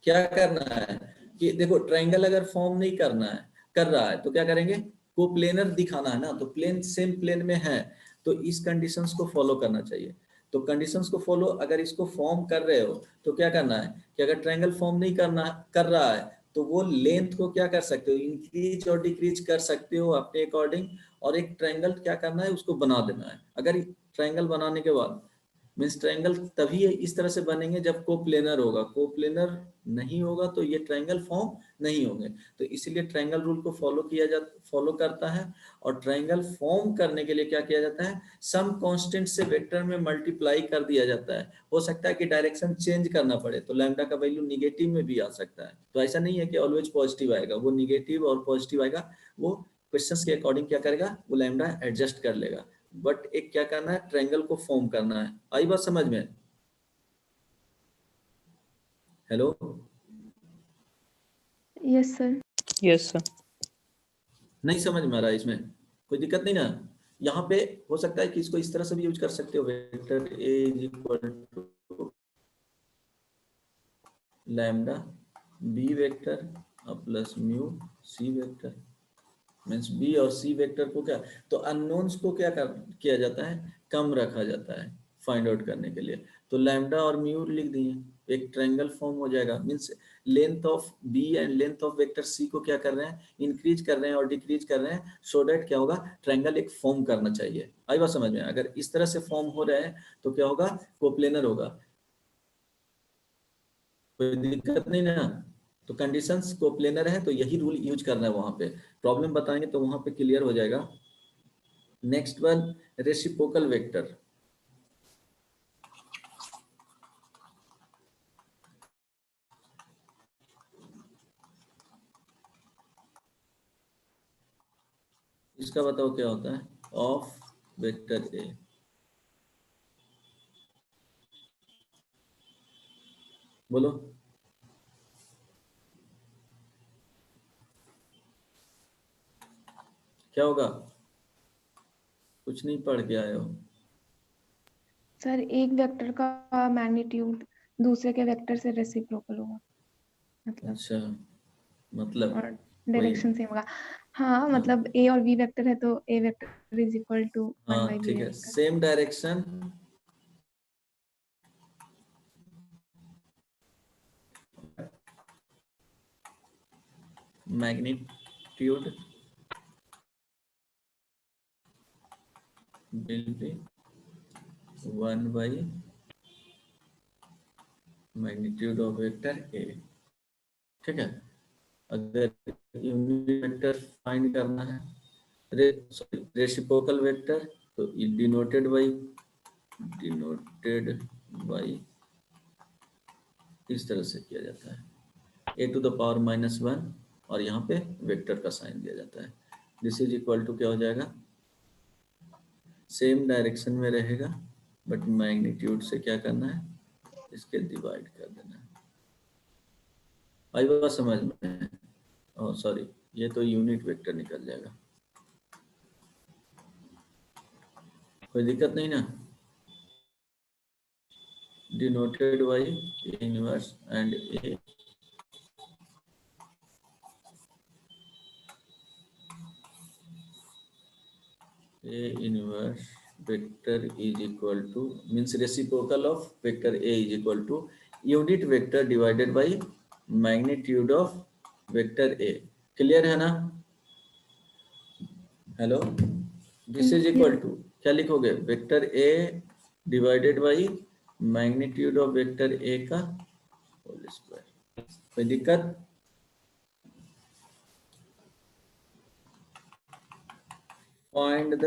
क्या करना है कि देखो ट्रायंगल अगर फॉर्म नहीं कर रहा है तो क्या करेंगे, कोप्लेनर दिखाना है ना, तो प्लेन सेम प्लेन में है तो इस कंडीशंस को फॉलो करना चाहिए। तो कंडीशंस को फॉलो, अगर इसको फॉर्म कर रहे हो तो क्या करना है कि अगर ट्रायंगल फॉर्म नहीं कर रहा है तो वो लेंथ को क्या कर सकते हो, इंक्रीज और डिक्रीज कर सकते हो अपने अकॉर्डिंग, और एक ट्रायंगल क्या करना है उसको बना देना है। अगर ट्रायंगल बनाने के बाद मीन्स ट्रायंगल तभी इस तरह से बनेंगे जब कोप्लेनर होगा, कोप्लेनर नहीं होगा तो ये ट्रायंगल फॉर्म नहीं होंगे। तो इसीलिए ट्रायंगल रूल को फॉलो करता है। और ट्रायंगल फॉर्म करने के लिए क्या किया जाता है, सम कांस्टेंट से वेक्टर में मल्टीप्लाई कर दिया जाता है। हो सकता है कि डायरेक्शन चेंज करना पड़े तो लैम्डा का वैल्यू निगेटिव में भी आ सकता है। तो ऐसा नहीं है कि ऑलवेज पॉजिटिव आएगा, वो निगेटिव और पॉजिटिव आएगा, वो क्वेश्चंस के अकॉर्डिंग क्या करेगा, वो लैम्डा एडजस्ट कर लेगा। बट एक क्या करना है, ट्रायंगल को फॉर्म करना है। आई बात समझ में? Hello, yes sir. Yes sir. नहीं समझ में आ रहा है, इसमें कोई दिक्कत नहीं ना? यहाँ पे हो सकता है कि इसको इस तरह से भी यूज कर सकते हो, vector A is equal to lambda B vector plus mu C vector. Means B और सी वेक्टर को क्या, तो अननोन्स को क्या किया जाता है, कम रखा जाता है फाइंड आउट करने के लिए। तो लैम्डा और म्यू लिख दिए, एक ट्रायंगल फॉर्म हो जाएगा। Means length of B and length of vector C को क्या कर रहे हैं, इंक्रीज कर रहे हैं और डिक्रीज कर रहे हैं, सो दैट क्या होगा, ट्रायंगल एक फॉर्म करना चाहिए। आई बात समझ में? अगर इस तरह से फॉर्म हो रहे हैं तो क्या होगा, कोप्लेनर होगा, कोई दिक्कत नहीं ना। तो कंडीशंस कोप्लेनर है तो यही रूल यूज करना है वहां पे। प्रॉब्लम बताएंगे तो वहां पे क्लियर हो जाएगा। Next one, reciprocal vector. इसका बताओ क्या होता है, ऑफ वेक्टर ए। बोलो। क्या होगा, कुछ नहीं पढ़ के आए हो? सर एक वेक्टर का मैग्नीट्यूड दूसरे के वेक्टर से रेसिप्रोकल होगा, मतलब अच्छा, मतलब और वही। डायरेक्शन सेम होगा। हाँ हाँ मतलब ए और बी वेक्टर है तो A vector is equal to 1 हाँ बाई बी ठीक है, vector. Same direction, magnitude will be 1 by magnitude of vector A. ठीक है, अगर यूनिट वेक्टर फाइंड करना है, रेसिप्रोकल वेक्टर, तो डिनोटेड बाई इस तरह से किया जाता है, ए टू द पावर -1 और यहाँ पे वेक्टर का साइन दिया जाता है। दिस इज इक्वल टू क्या हो जाएगा, सेम डायरेक्शन में रहेगा बट मैग्नीट्यूड से क्या करना है, इसके डिवाइड कर देना है। आई बात समझ में? ओह सॉरी, ये तो यूनिट वेक्टर निकल जाएगा, कोई दिक्कत नहीं ना। Denoted by A inverse and A inverse vector is equal to, means reciprocal of vector A is equal to unit vector divided by magnitude of vector A. Clear है ना? Hello, this is equal to क्या लिखोगे, vector A divided by magnitude of vector A का whole square. कोई दिक्कत? Find the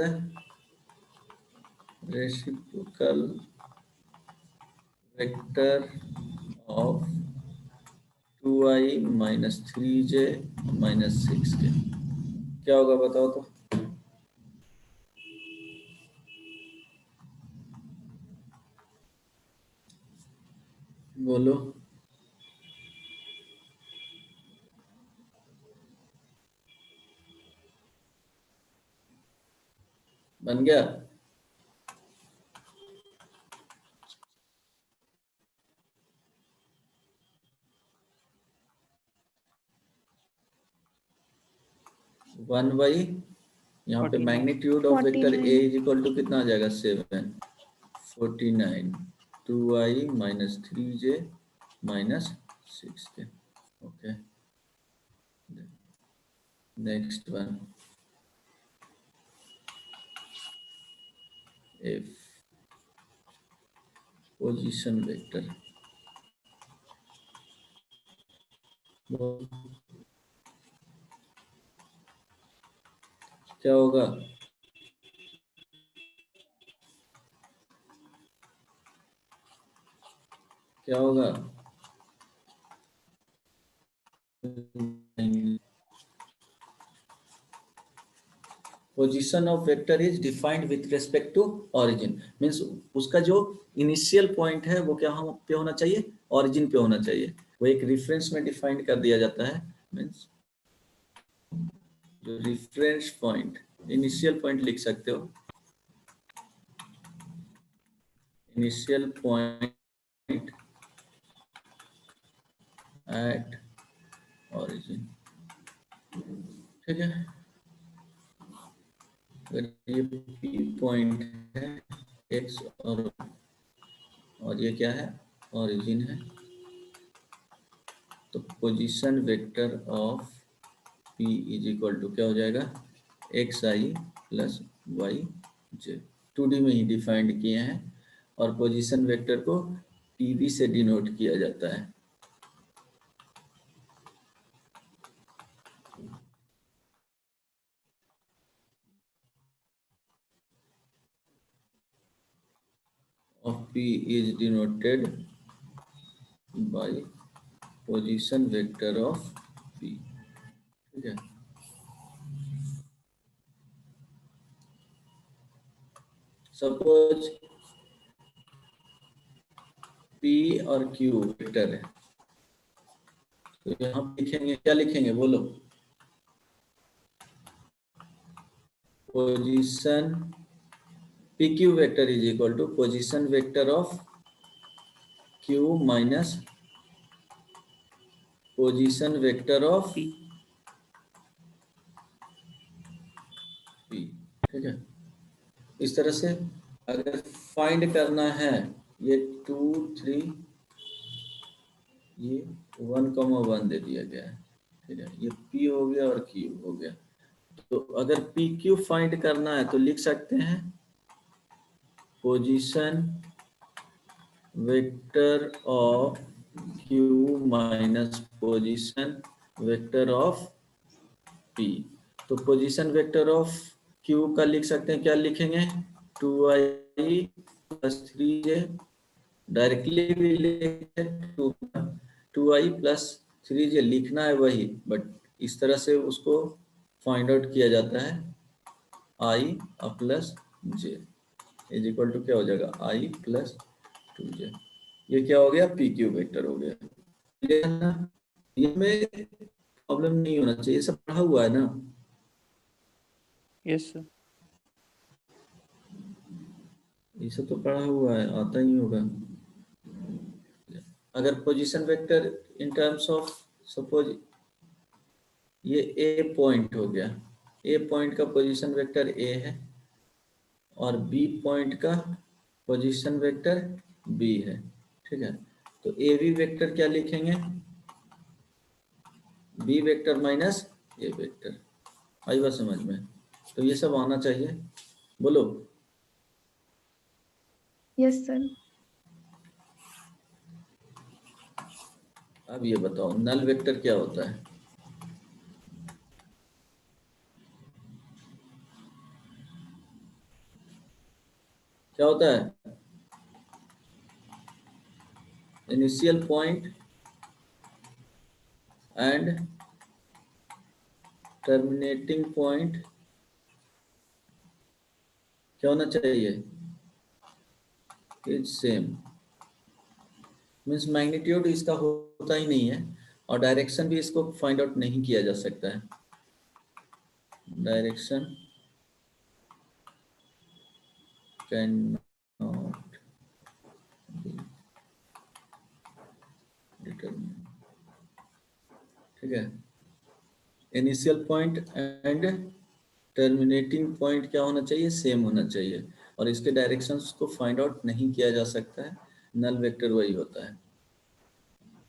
reciprocal vector of 2i minus 3j minus 6k। क्या होगा बताओ तो? बोलो। बन गया? वन बाई यहाँ पे 49। Magnitude of vector A 49 is equal to कितना आ जाएगा, 7, 49, 2i minus 3j minus 6k। Okay, next one, F position vector. क्या होगा, क्या होगा? Position of vector is defined with respect to origin, means उसका जो इनिशियल पॉइंट है वो क्या पे होना चाहिए, ऑरिजिन पे होना चाहिए। वो एक रेफरेंस में डिफाइन कर दिया जाता है, मीन्स जो रेफरेंस पॉइंट, इनिशियल पॉइंट लिख सकते हो, इनिशियल पॉइंट एट ऑरिजिन। ठीक है, अगर ये पी पॉइंट है एक्स और ये क्या है, ऑरिजिन है, तो position vector of P is equal to क्या हो जाएगा, xi प्लस वाई जे। 2D में ही डिफाइंड किए हैं और पोजीशन वेक्टर को PV से डिनोट किया जाता है। of P is denoted by position vector of P। ठीक है, सपोज P और Q वेक्टर है, तो यहाँ लिखेंगे, क्या लिखेंगे बोलो, position PQ vector is equal to position vector of Q minus position vector of P। P। ठीक है, इस तरह से अगर फाइंड करना है, ये 2 3 ये 1,1 दे दिया गया है। ठीक है, ये P हो गया और Q हो गया। तो अगर PQ फाइंड करना है तो लिख सकते हैं position vector of Q minus position vector of P। तो पोजीशन वेक्टर ऑफ Q का लिख सकते हैं, क्या लिखेंगे, 2i प्लस 3j, डायरेक्टली भी लिखे 2i प्लस 3j, लिखना है वही, बट इस तरह से उसको फाइंड आउट किया जाता है, i plus j is equal to क्या हो जाएगा, i प्लस 2j। ये क्या हो गया, PQ वेक्टर हो गया। ये ना, ये में प्रॉब्लम नहीं होना चाहिए, सब पढ़ा हुआ है ना। Yes sir. ये सब तो पढ़ा हुआ है, आता ही होगा। अगर position vector in terms of, suppose ये ए पॉइंट हो गया, ए पॉइंट का पोजीशन वेक्टर ए है और बी पॉइंट का पोजीशन वेक्टर बी है। ठीक है, तो ए बी वेक्टर क्या लिखेंगे, B vector minus A vector. आई बात समझ में? तो ये सब आना चाहिए, बोलो। Yes sir. अब ये बताओ नल वेक्टर क्या होता है। क्या होता है, initial point and terminating point क्या होना चाहिए, इज सेम। मीन्स मैग्नीट्यूड इसका होता ही नहीं है और डायरेक्शन भी इसको फाइंड आउट नहीं किया जा सकता है। Direction can not be determined. ठीक है, initial point and terminating point क्या होना चाहिए, सेम होना चाहिए, और इसके डायरेक्शंस को फाइंड आउट नहीं किया जा सकता है। नल वेक्टर वही होता है,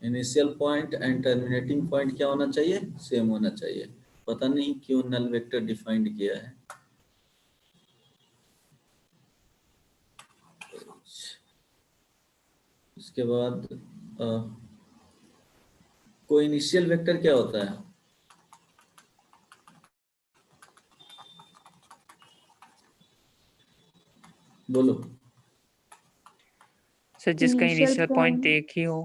initial point and terminating point क्या होना चाहिए, सेम होना चाहिए। पता नहीं क्यों नल वेक्टर डिफाइंड किया है। इसके बाद कोई इनिशियल वेक्टर क्या होता है, बोलो। सर जिसका Initial इनिशियल पॉइंट point, एक ही हो।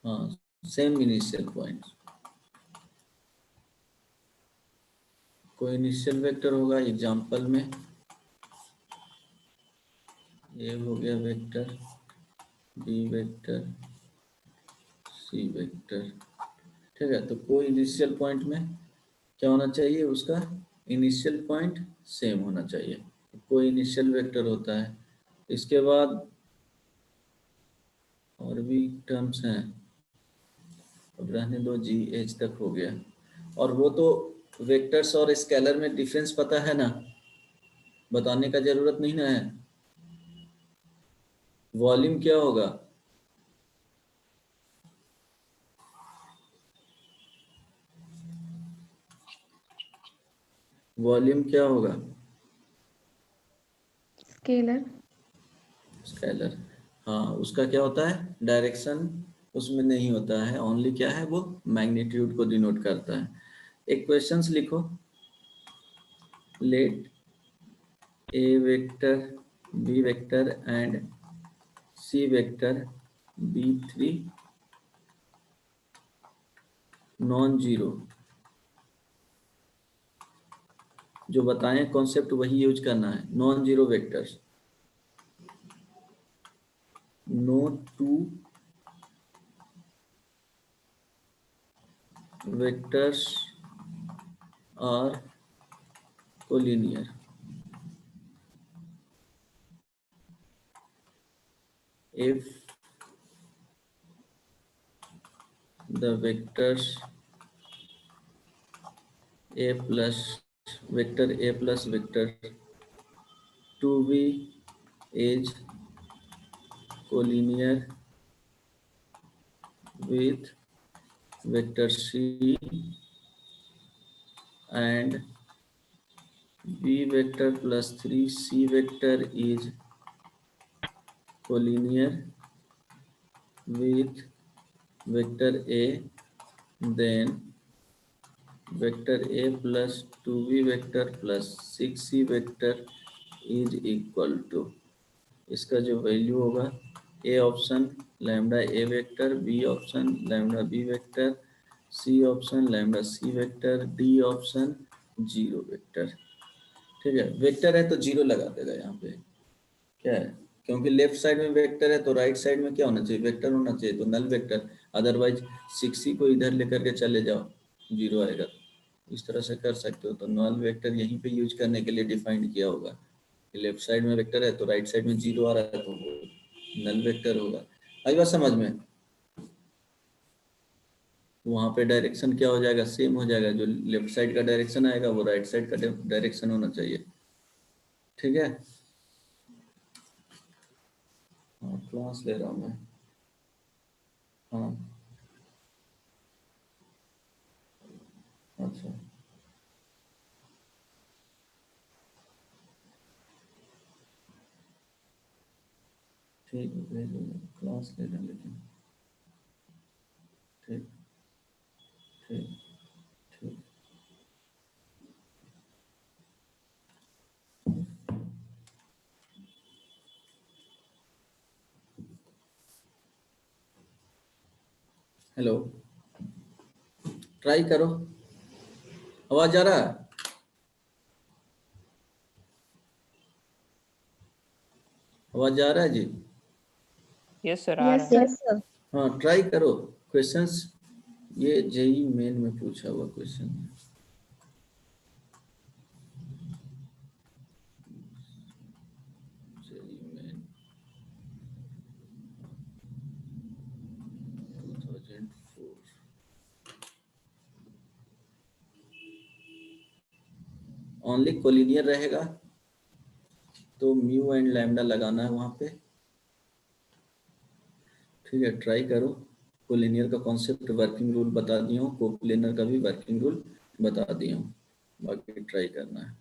हाँ, सेम इनिशियल पॉइंट। कोई इनिशियल वेक्टर होगा, एग्जांपल में ये हो गया vector, B vector, C vector. ठीक है, तो कोई इनिशियल पॉइंट में क्या होना चाहिए, उसका इनिशियल पॉइंट सेम होना चाहिए, कोई इनिशियल वेक्टर होता है। इसके बाद और भी टर्म्स हैं, अब रहने दो, जी एच तक हो गया। और वो तो वेक्टर्स और स्केलर में डिफरेंस पता है ना, बताने का जरूरत नहीं ना है। वॉल्यूम क्या होगा, वॉल्यूम क्या होगा? स्केलर। स्केलर। हाँ, उसका क्या होता है? डायरेक्शन उसमें नहीं होता है, ओनली क्या है वो? मैग्नीट्यूड को डिनोट करता है। एक क्वेश्चंस लिखो। Let A vector, B vector and C vector be 3 non zero. जो बताएं कॉन्सेप्ट वही यूज करना है। Non zero vectors, no two vectors are collinear if the vectors a plus vector a plus vector 2b is collinear with vector c and b vector plus 3c vector is collinear with vector a, then vector a plus 2b vector plus 6c vector is equal to, इसका जो value होगा, A option lambda A vector, B option lambda B vector, C option lambda C vector, D option zero vector. ठीक है, vector है तो zero लगा देगा यहाँ पे। क्या है? क्योंकि लेफ्ट साइड में वेक्टर है तो राइट साइड में क्या होना चाहिए? वेक्टर होना चाहिए, तो नल वेक्टर। अदरवाइज 6 को इधर लेकर के चले जाओ, जीरो आएगा। इस तरह से कर सकते हो। तो नल वेक्टर यहीं पे यूज करने के लिए डिफाइंड किया होगा। लेफ्ट साइड में वेक्टर है तो राइट साइड में जीरो आ रहा है तो वो नल वेक्टर होगा। आई बात समझ में? वहां पे डायरेक्शन क्या हो जाएगा? सेम हो जाएगा। जो लेफ्ट साइड का डायरेक्शन आएगा वो राइट साइड का डायरेक्शन होना चाहिए। ठीक है। हाँ, क्लास ले रहा हूँ मैं। हाँ, अच्छा, ठीक है, भेजूंगा। क्लास ले लें लेकिन। ठीक ठीक ठीक। हेलो, ट्राई करो। आवाज आ रहा है? आवाज आ रहा है जी? यस सर, आ यस रहा है। सर। हाँ, ट्राई करो। क्वेश्चंस ये जेई मेन में पूछा हुआ क्वेश्चन है। JEE main 2004। ओनली कोलिनियर रहेगा तो म्यू एंड लैम्डा लगाना है वहां पे। ठीक है, ट्राई करो। कोलिनियर का कॉन्सेप्ट वर्किंग रूल बता दिया हूँ, कोप्लेनर का भी वर्किंग रूल बता दिया हूँ, बाकी ट्राई करना है।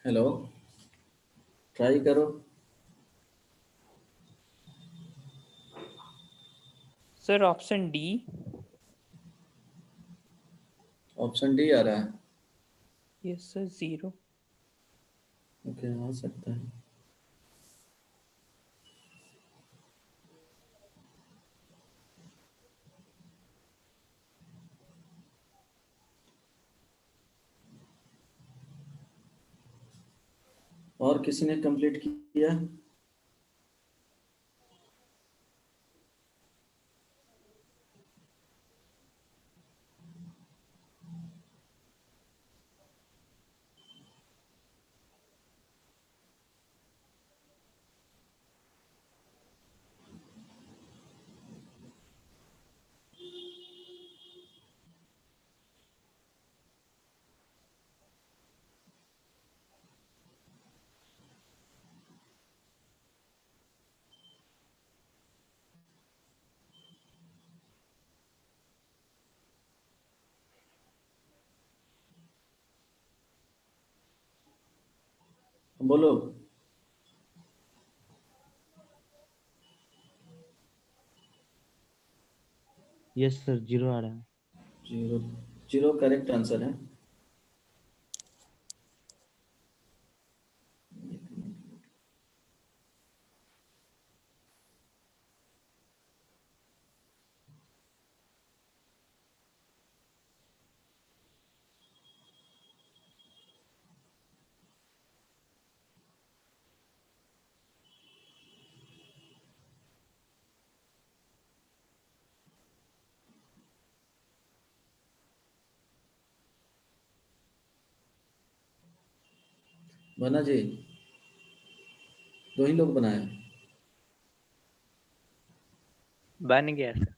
हेलो, ट्राई करो। Sir option D. Option D आ रहा है। Yes sir, 0। ओके, आ सकता है। और किसी ने कंप्लीट किया? बोलो। यस सर, 0 आ रहा है। 0 0 करेक्ट आंसर है। बना जी, 2 ही लोग बनाए। बन गया सर।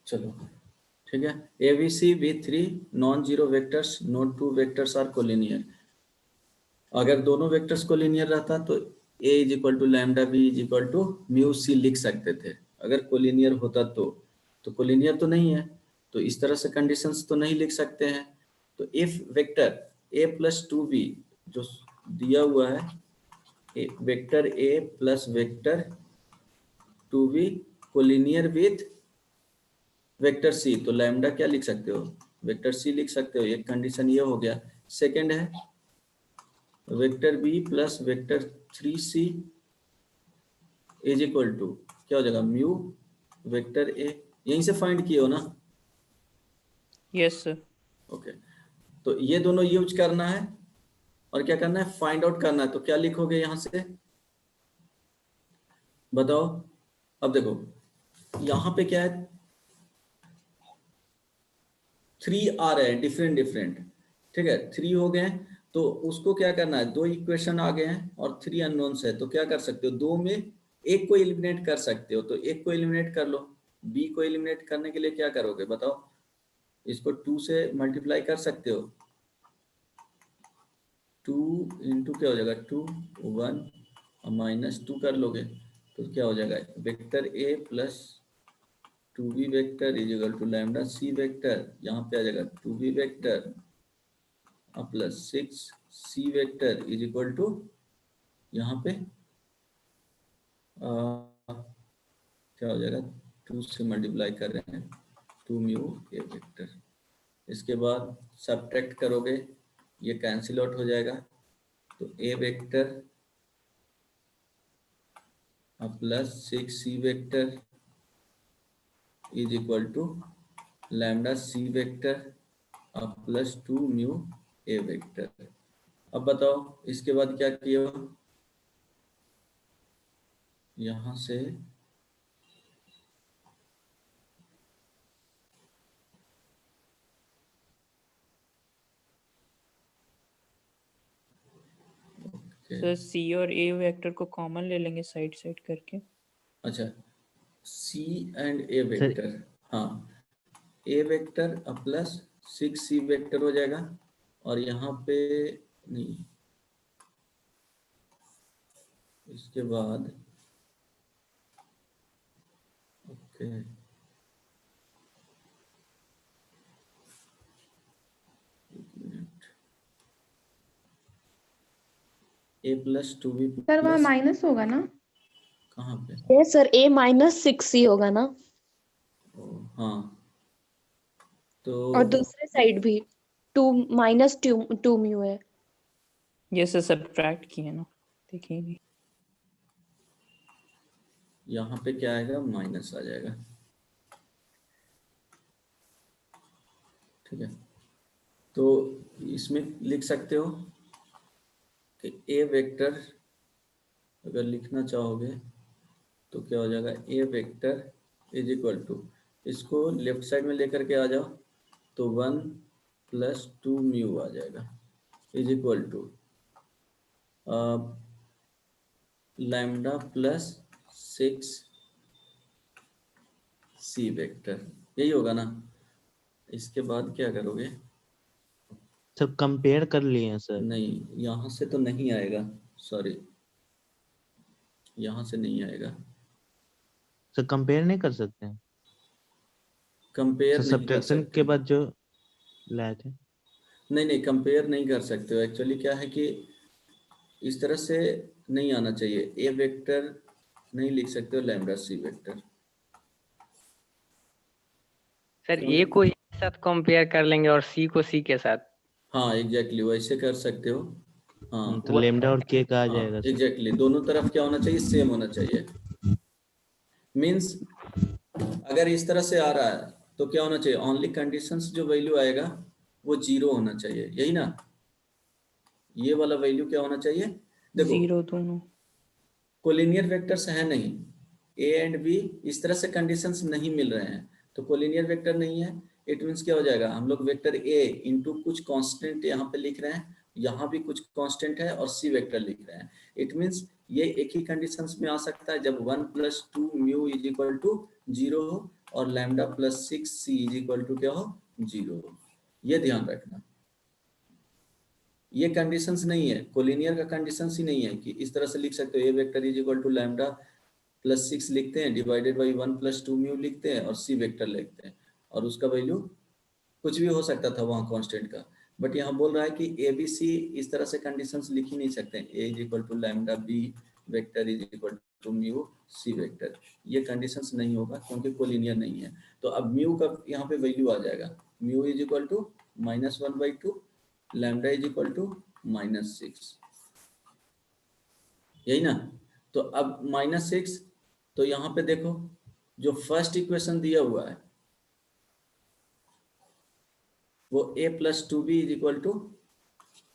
चलो ठीक है। ABC B3 non zero vectors, no two vectors are collinear. अगर दोनों वेक्टर्स कोलिनियर रहता तो A is equal to lambda, B is equal to mu C लिख सकते थे। अगर कोलिनियर होता तो कोलिनियर तो नहीं है, तो इस तरह से कंडीशंस तो नहीं लिख सकते हैं। तो if vector A plus 2B जो दिया हुआ है, vector A plus vector 2B collinear with vector C, तो लैम्डा क्या लिख सकते हो? वेक्टर C लिख सकते हो। एक कंडीशन ये हो गया। सेकंड है vector B plus vector 3C is equal to क्या हो जाएगा? Mu vector A। यहीं से फाइंड किए हो ना? Yes sir. ओके, तो ये दोनों यूज करना है और क्या करना है? फाइंड आउट करना है। तो क्या लिखोगे यहां से, बताओ? अब देखो यहां पे क्या है, 3 आ रहे हैं डिफरेंट डिफरेंट, ठीक है? 3 हो गए हैं, तो उसको क्या करना है? 2 इक्वेशन आ गए हैं और 3 अननोन्स है, तो क्या कर सकते हो? 2 में एक को एलिमिनेट कर सकते हो, तो एक को एलिमिनेट कर लो। बी को एलिमिनेट करने के लिए क्या करोगे बताओ? इसको 2 से मल्टीप्लाई कर सकते हो। 2 इंटू क्या हो जाएगा? 2 1 और -2 कर लोगे तो क्या हो जाएगा? Vector A plus 2B vector is equal to lambda C vector, यहाँ पे आ जाएगा 2B vector plus 6C vector is equal to यहाँ पे क्या हो जाएगा? 2 से मल्टीप्लाई कर रहे हैं 2 म्यू A वेक्टर। इसके बाद सब्ट्रैक्ट करोगे ये कैंसिल आउट हो जाएगा, तो A vector plus 6c vector is equal to lambda C vector plus 2 mu A vector. अब बताओ इसके बाद क्या किया, यहां से सर सी और ए वेक्टर को कॉमन ले लेंगे साइड साइड करके। अच्छा, सी एंड ए वेक्टर, हाँ ए वेक्टर प्लस 6c वेक्टर हो जाएगा, और यहाँ पे नहीं, इसके बाद ओके ए प्लस 2b सर वहाँ प्लस, माइनस होगा ना? कहाँ पे, yes sir, a minus 6c होगा ना, हाँ तो और दूसरे साइड भी 2 माइनस 2 म्यू है। ये सर सब्ट्रैक्ट किए ना, देखेंगे। यहाँ पे क्या आएगा, माइनस आ जाएगा, ठीक है। तो इसमें लिख सकते हो कि ए वेक्टर अगर लिखना चाहोगे तो क्या हो जाएगा, A vector is equal to, इसको लेफ्ट साइड में लेकर के आ जाओ तो 1 प्लस 2 म्यू आ जाएगा is equal to lambda plus 6c vector, यही होगा ना। इसके बाद क्या करोगे, सब कंपेयर कर लिए हैं सर। नहीं यहाँ से तो नहीं आएगा, सॉरी यहाँ से नहीं आएगा, सर कंपेयर नहीं कर सकते हैं कंपेयर सर, नहीं कर सब्ट्रैक्शन सकते, के बाद जो लाए थे। नहीं कंपेयर नहीं कर सकते हो। एक्चुअली क्या है कि इस तरह से नहीं आना चाहिए, ए वेक्टर नहीं लिख सकते हो लैम्डा सी वेक्टर, सर क्योंकि ए को ए के साथ कंपेयर कर लेंगे और सी को सी के साथ। हाँ एग्जैक्टली वैसे कर सकते हो, हाँ तो लेमडा और के का आ हाँ जाएगा सर। एग्जैक्टली, दोनों तरफ क्या होना चाहिए, सेम होना चाहिए। मीन्स अगर इस तरह से आ रहा है तो क्या होना चाहिए, ओनली कंडीशंस जो वैल्यू आएगा वो 0 होना चाहिए, यही ना, ये वाला वैल्यू क्या होना चाहिए, देखो 0 दोनों। कोलिनियर वेक्टर्स है नहीं, ए एंड बी इस तरह से कंडीशंस नहीं मिल रहे हैं तो कोलिनियर वेक्टर नहीं है। इट मीन्स क्या हो जाएगा, हम लोग वेक्टर ए इंटू कुछ कांस्टेंट यहाँ पे लिख रहे हैं, यहाँ भी कुछ कांस्टेंट है और सी वेक्टर लिख रहे हैं। इट मीन्स ये एक ही कंडीशंस में आ सकता है जब 1 plus 2 mu is equal to 0 हो और lambda plus 6c is equal to क्या हो, 0 हो। ये ध्यान रखना, ये कंडीशंस नहीं है, कोलिनियर का कंडीशंस ही नहीं है कि इस तरह से लिख सकते हो, A vector is equal to lambda plus 6 लिखते हैं डिवाइडेड बाई 1 प्लस 2 म्यू लिखते हैं और सी वेक्टर लिखते हैं, और उसका वैल्यू कुछ भी हो सकता था वहाँ कांस्टेंट का। बट यहाँ बोल रहा है कि ए बी सी इस तरह से कंडीशंस लिख ही नहीं सकते, A is equal to lambda B vector is equal to mu C vector, ये कंडीशंस नहीं होगा क्योंकि कोलिनियर नहीं है। तो अब म्यू का यहाँ पे वैल्यू आ जाएगा, mu is equal to -1/2, lambda is equal to -6, यही ना। तो अब -6, तो यहाँ पे देखो जो फर्स्ट इक्वेशन दिया हुआ है वो a plus 2b is equal to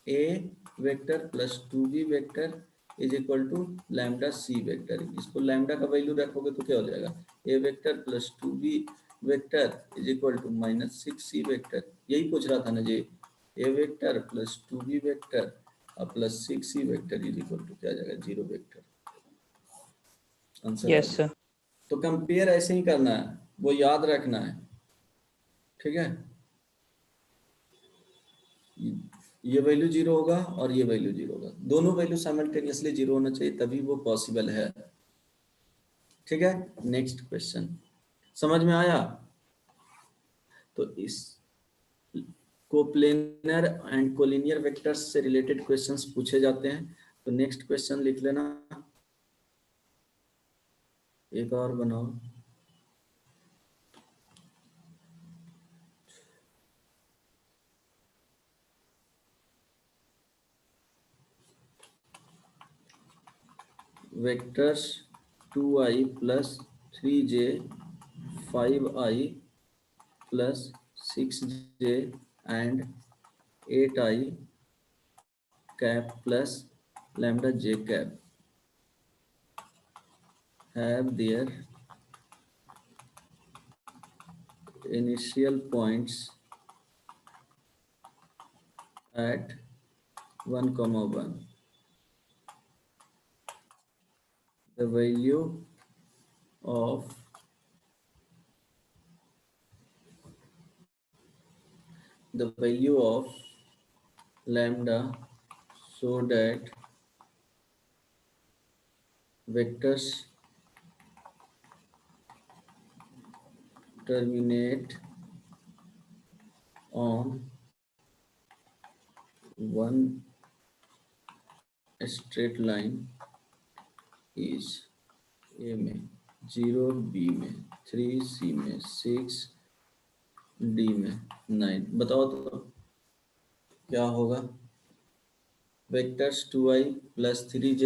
A vector plus 2b vector is equal to lambda C vector. इसको लैम्डा का वैल्यू रखोगे तो क्या हो जाएगा, A vector plus 2b vector is equal to -6c vector, यही पूछ रहा था ना जी, A vector plus 2b vector plus 6c vector is equal to क्या आ जाएगा, 0 वेक्टर। Answer yes sir. तो कंपेयर ऐसे ही करना है, वो याद रखना है, ठीक है। ये वैल्यू 0 होगा और ये वैल्यू 0 होगा, दोनों वैल्यू साइमल्टेनियसली 0 होना चाहिए तभी वो पॉसिबल है, ठीक है। नेक्स्ट क्वेश्चन समझ में आया, तो इस कोप्लेनर एंड कोलिनियर वेक्टर्स से रिलेटेड क्वेश्चंस पूछे जाते हैं। तो नेक्स्ट क्वेश्चन लिख लेना, एक और बनाओ, vectors 2i plus 3j 5i plus 6j and 8i cap plus lambda j cap have their initial points at 1, 1. The value of lambda so that vectors terminate on one straight line is A में 0, B में 3, C में 6, D में 9। बताओ तो क्या होगा? Vectors 2i plus 3j,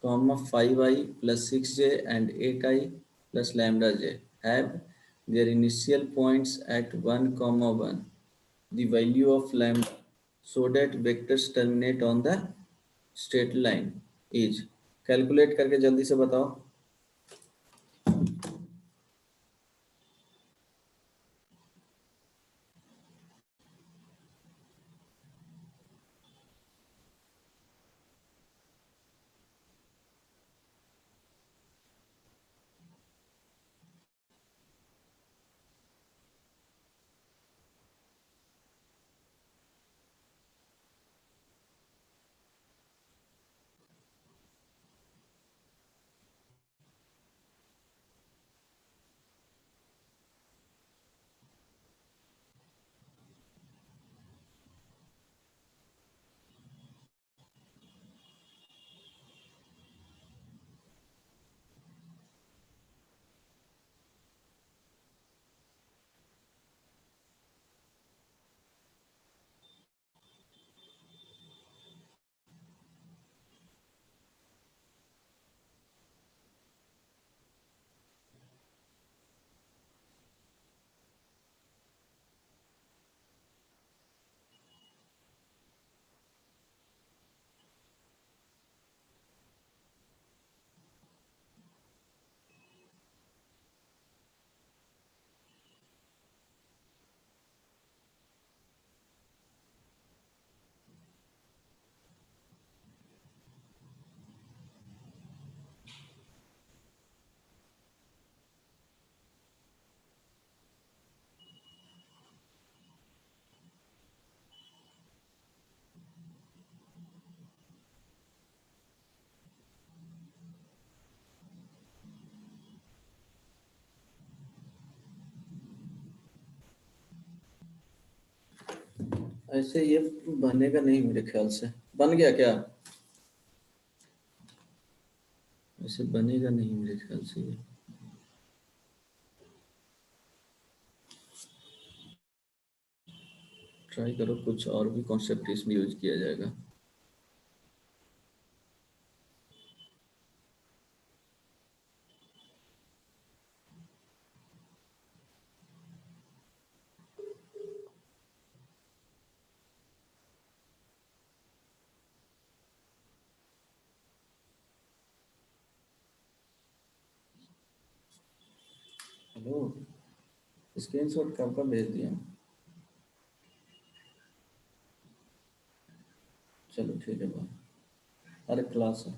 5i plus 6j and 8i plus lambda j have their initial points at 1, 1. The value of lambda so that vectors terminate on the straight line is, calculate करके जल्दी से बताओ। ऐसे ये बनेगा नहीं मेरे ख्याल से। बन गया क्या? ऐसे बनेगा नहीं मेरे ख्याल से ये। ट्राई करो, कुछ और भी कॉन्सेप्ट इसमें यूज किया जाएगा। हेलो, स्क्रीनशॉट कब का भेज दिया? चलो ठीक है बाय। अरे क्लास है।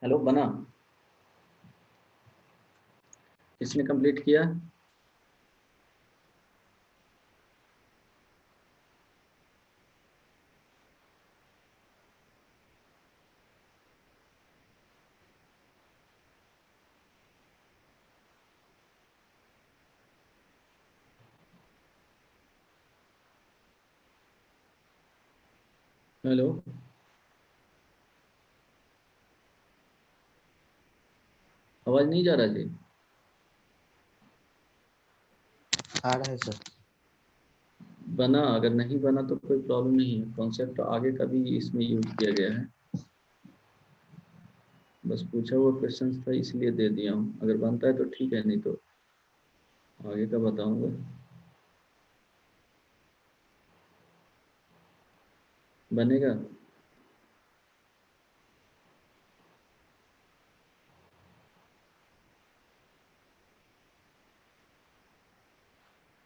हेलो, बना? किसने कंप्लीट किया? हेलो, आवाज नहीं जा रहा जी? आ रहा है सर। बना, अगर नहीं बना तो कोई प्रॉब्लम नहीं है, कॉन्सेप्ट आगे का भी इसमें यूज किया गया है, बस पूछा हुआ क्वेश्चन था इसलिए दे दिया हूँ। अगर बनता है तो ठीक है, नहीं तो आगे का बताऊंगा। बनेगा।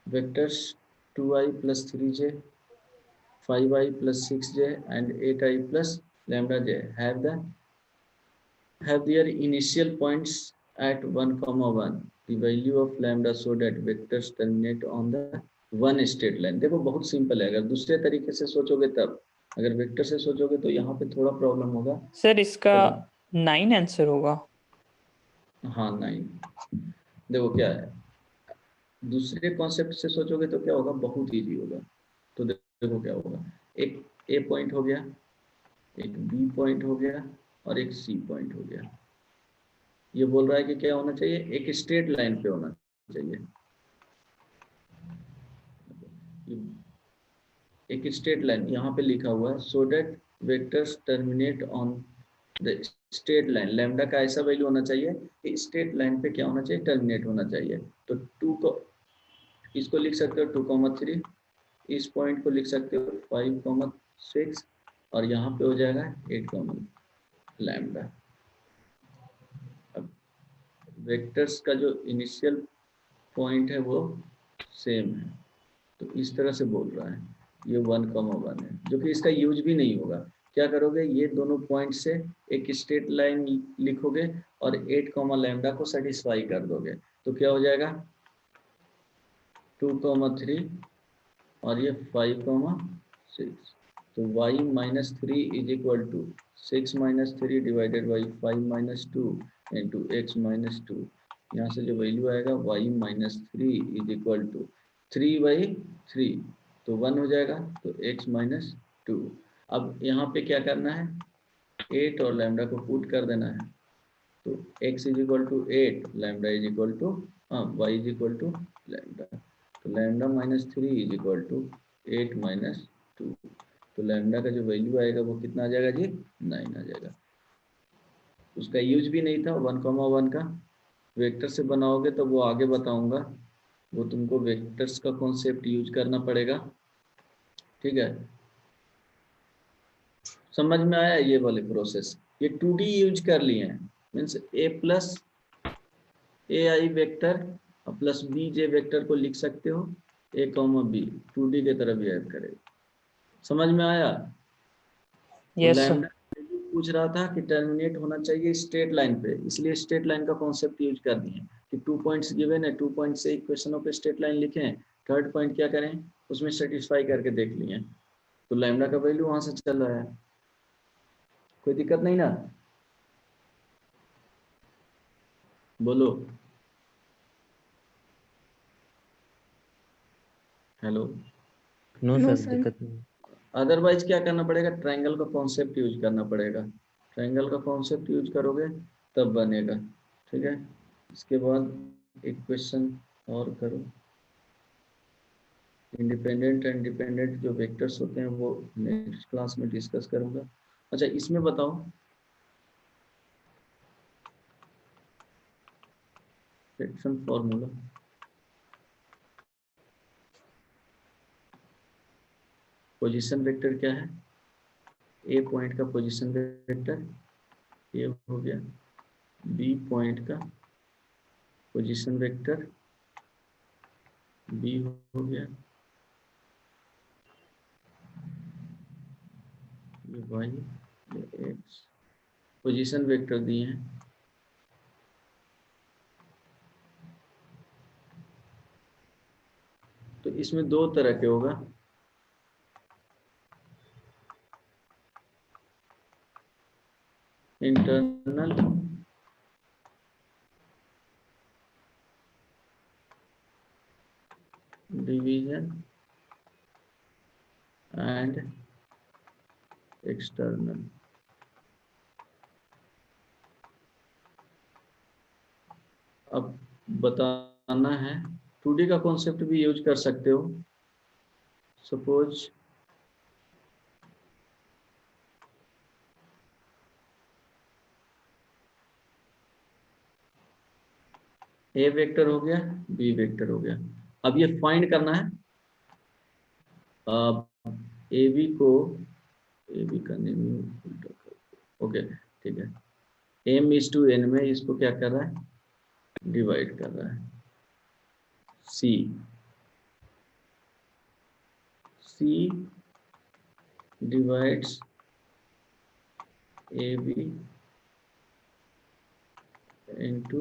vectors 2i plus 3j, 5i plus 6j and 8i plus lambda j have their initial points at 1 comma 1, the value of lambda so that vectors terminate on the one straight line। देखो बहुत simple है, अगर दूसरे तरीके से सोचोगे तब, अगर वेक्टर से सोचोगे तो यहाँ पे थोड़ा प्रॉब्लम होगा। सर इसका चलो। 9 आंसर होगा। हाँ 9। देखो क्या है, दूसरे कॉन्सेप्ट से सोचोगे तो क्या होगा, बहुत इजी होगा। तो देखो क्या होगा, एक ए पॉइंट हो गया, एक बी पॉइंट हो गया और एक सी पॉइंट हो गया। ये बोल रहा है कि क्या होना चाहिए, एक स्ट्रेट लाइन पे होना चाहिए, एक स्ट्रेट लाइन यहाँ पे लिखा हुआ है, so that vectors terminate on the straight line. Lambda का ऐसा वैल्यू होना चाहिए कि स्ट्रेट लाइन पे क्या होना चाहिए, टर्मिनेट होना चाहिए। तो 2 को इसको लिख सकते हो 2,3, इस पॉइंट को लिख सकते हो 5,6 और यहाँ पे हो जाएगा 8, लैम्डा। अब वेक्टर्स का जो इनिशियल पॉइंट है वो सेम है, तो इस तरह से बोल रहा है। ये 1,1 है, जो कि इसका यूज भी नहीं होगा। क्या करोगे, ये दोनों पॉइंट से एक स्ट्रेट लाइन लिखोगे और 8, लैम्डा को सेटिस्फाई कर दोगे, तो क्या हो जाएगा 2,3 और ये 5,6। तो y minus 3 is equal to 6 minus 3 divided by 5 minus 2 into x minus 2। यहाँ से जो वैल्यू आएगा y minus 3 is equal to 3/3, तो 1 हो जाएगा, तो x माइनस 2। अब यहाँ पे क्या करना है, 8 और लैम्डा को पुट कर देना है, तो x is equal to 8, lambda is equal to y is equal to lambda. तो lambda minus 3 is equal to 8 minus 2। तो लैम्डा का जो वैल्यू आएगा वो कितना आ जाएगा जी, 9 आ जाएगा। उसका यूज भी नहीं था 1,1 का। वेक्टर से बनाओगे तो वो आगे बताऊंगा, वो तुमको वेक्टर्स का कॉन्सेप्ट यूज करना पड़ेगा, ठीक है। समझ में आया ये वाले प्रोसेस। ये 2D यूज कर लिए हैं, means a plus ai vector plus bj vector को लिख सकते हो a, b 2D के तरह बिहेव करेगा। समझ में आया। तो यस सर। लैम्डा पूछ रहा था कि टर्मिनेट होना चाहिए स्ट्रेट लाइन पे, इसलिए स्ट्रेट लाइन का कॉन्सेप्ट यूज कर दिए कि 2 पॉइंट्स गिवन है, 2 पॉइंट से इक्वेशनों पे स्ट्रेट लाइन लिखें, थर्ड पॉइंट क्या करें, उसमें सेटिस्फाई करके देख लिए। तो लैम्डा का वैल्यू वहां से चल रहा है, कोई दिक्कत नहीं ना, बोलो। Hello. No no sir, sir. दिक्कत नहीं। अदरवाइज क्या करना पड़ेगा, ट्रायंगल का कॉन्सेप्ट यूज करना पड़ेगा। ट्रायंगल का कॉन्सेप्ट यूज करोगे तब बनेगा, ठीक है। इसके बाद एक क्वेश्चन और करो। इंडिपेंडेंट एंड डिपेंडेंट जो वेक्टर्स होते हैं वो नेक्स्ट क्लास में डिस्कस करूंगा। अच्छा इसमें बताओ, फ्रैक्शन फॉर्मूला, पोजीशन वेक्टर क्या है, ए पॉइंट का पोजीशन वेक्टर ये हो गया, बी पॉइंट का पोजीशन वेक्टर बी हो गया, ये वाई, ये एक्स, पोजीशन वेक्टर दिए हैं। तो इसमें 2 तरह के होगा, इंटरनल डिवीजन एंड एक्सटर्नल। अब बताना है 2D का कॉन्सेप्ट भी यूज कर सकते हो। सपोज ए वेक्टर हो गया, बी वेक्टर हो गया। अब ये फाइंड करना है ए बी को, ए बी का नेम ओके ठीक है, m/n में इसको क्या कर रहा है, डिवाइड कर रहा है। C divides AB into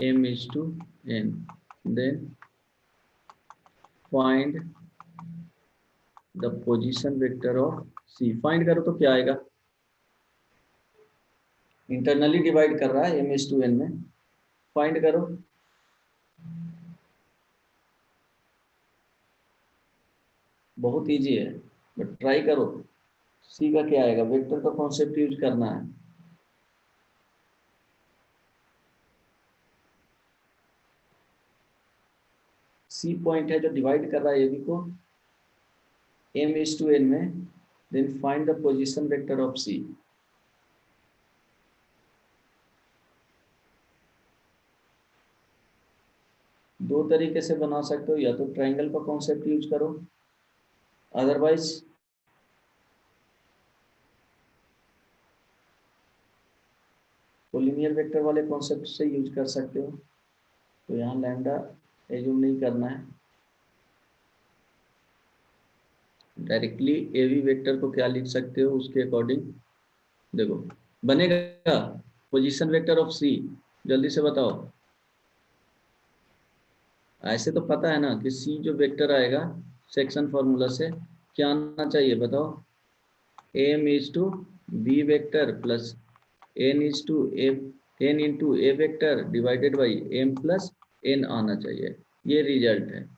m/n, then find the position vector of C। Find करो तो क्या आएगा, इंटरनली डिवाइड कर रहा है m/n में, फाइंड करो। बहुत इजी है बट ट्राई करो। C का क्या आएगा, वेक्टर का कॉन्सेप्ट यूज करना है। C पॉइंट है जो डिवाइड कर रहा है AB को m/n में, then find the position vector of C। दो तरीके से बना सकते हो, या तो ट्रायंगल का कॉन्सेप्ट यूज करो, अदरवाइज कोलिनियर वेक्टर वाले कॉन्सेप्ट से यूज कर सकते हो। तो यहाँ लैम्डा एज्यूम नहीं करना है, डायरेक्टली ए वी वेक्टर को क्या लिख सकते हो उसके अकॉर्डिंग देखो बनेगा। पोजीशन वेक्टर ऑफ सी, जल्दी से बताओ। ऐसे तो पता है ना कि सी जो वेक्टर आएगा सेक्शन फॉर्मूला से क्या आना चाहिए बताओ, m/b vector plus n into A vector divided by m plus n आना चाहिए। ये रिजल्ट है।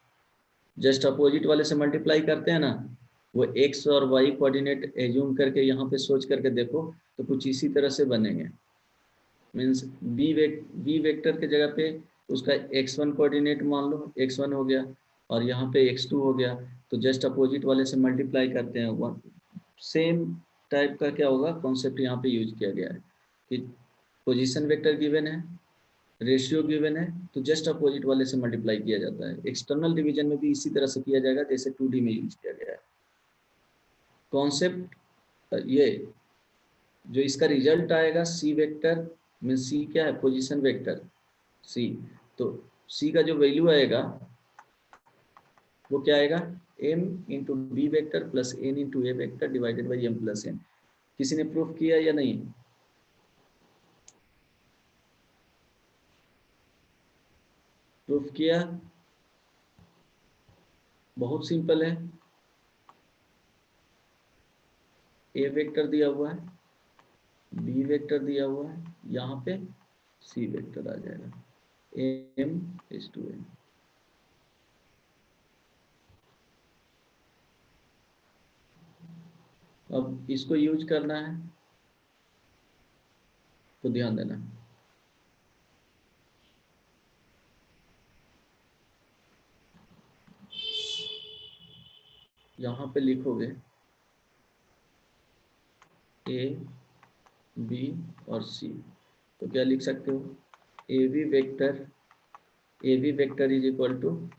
जस्ट अपोजिट वाले से मल्टीप्लाई करते हैं ना, वो x और y कोऑर्डिनेट एज्यूम करके यहाँ पे सोच करके देखो तो कुछ इसी तरह से बनेंगे। मीन्स बी वेक्टर के जगह पे उसका x1 कोऑर्डिनेट मान लो, x1 हो गया और यहाँ पे x2 हो गया, तो जस्ट अपोजिट वाले से मल्टीप्लाई करते हैं। सेम टाइप का क्या होगा कॉन्सेप्ट यहाँ पे यूज किया गया है कि पोजीशन वेक्टर गिवन है, रेशियो गिवन है, तो जस्ट अपोजिट वाले से मल्टीप्लाई किया जाता है। एक्सटर्नल डिवीजन में भी इसी तरह से किया जाएगा जैसे 2D में यूज किया गया है। कॉन्सेप्ट ये जो इसका रिजल्ट आएगा सी वेक्टर में, सी क्या है पोजीशन वेक्टर सी, तो सी का जो वैल्यू आएगा वो क्या आएगा, m into B vector plus n into A vector divided by m plus n। किसी ने प्रूफ किया या नहीं, प्रूफ किया, बहुत सिंपल है। ए वेक्टर दिया हुआ है, बी वेक्टर दिया हुआ है, यहाँ पे सी वेक्टर आ जाएगा m/n। अब इसको यूज करना है तो ध्यान देना, यहाँ पे लिखोगे ए बी और सी, तो क्या लिख सकते हो, A B vector is equal to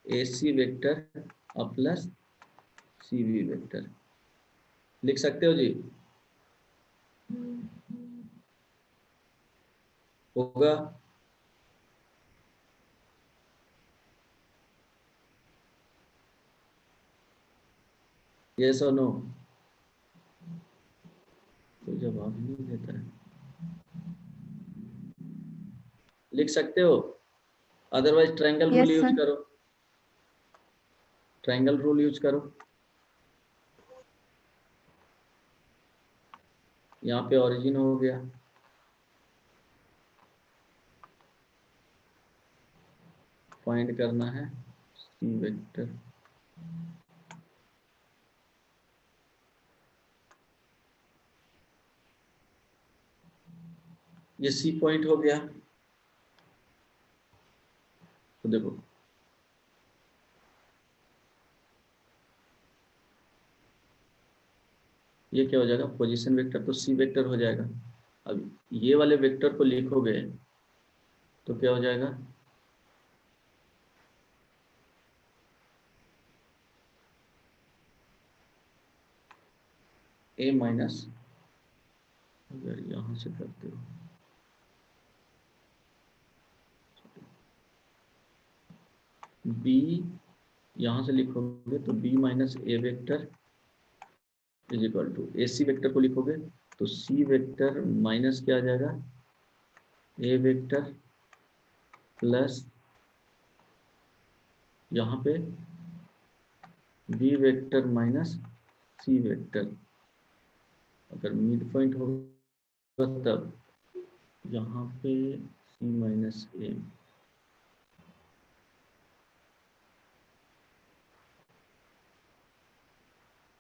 A C vector plus C B vector, लिख सकते हो जी, होगा। यस और नो, तो जवाब ही नहीं देता है। लिख सकते हो, otherwise triangle rule yes use sir. करो, ट्रायंगल रूल यूज करो। यहाँ पे ओरिजिन हो गया, फाइंड करना है सी वेक्टर, ये सी पॉइंट हो गया। तो देखो ये क्या हो जाएगा, पोजीशन वेक्टर तो सी वेक्टर हो जाएगा। अब ये वाले वेक्टर को लिखोगे तो क्या हो जाएगा, ए माइनस, अगर यहाँ से करते हो बी, यहाँ से लिखोगे तो B minus A vector is equal to A C vector को लिखोगे तो सी वेक्टर माइनस क्या आ जाएगा, ए वेक्टर प्लस यहाँ पे B vector minus C vector. अगर मिड पॉइंट होगा तब यहाँ पे C minus A,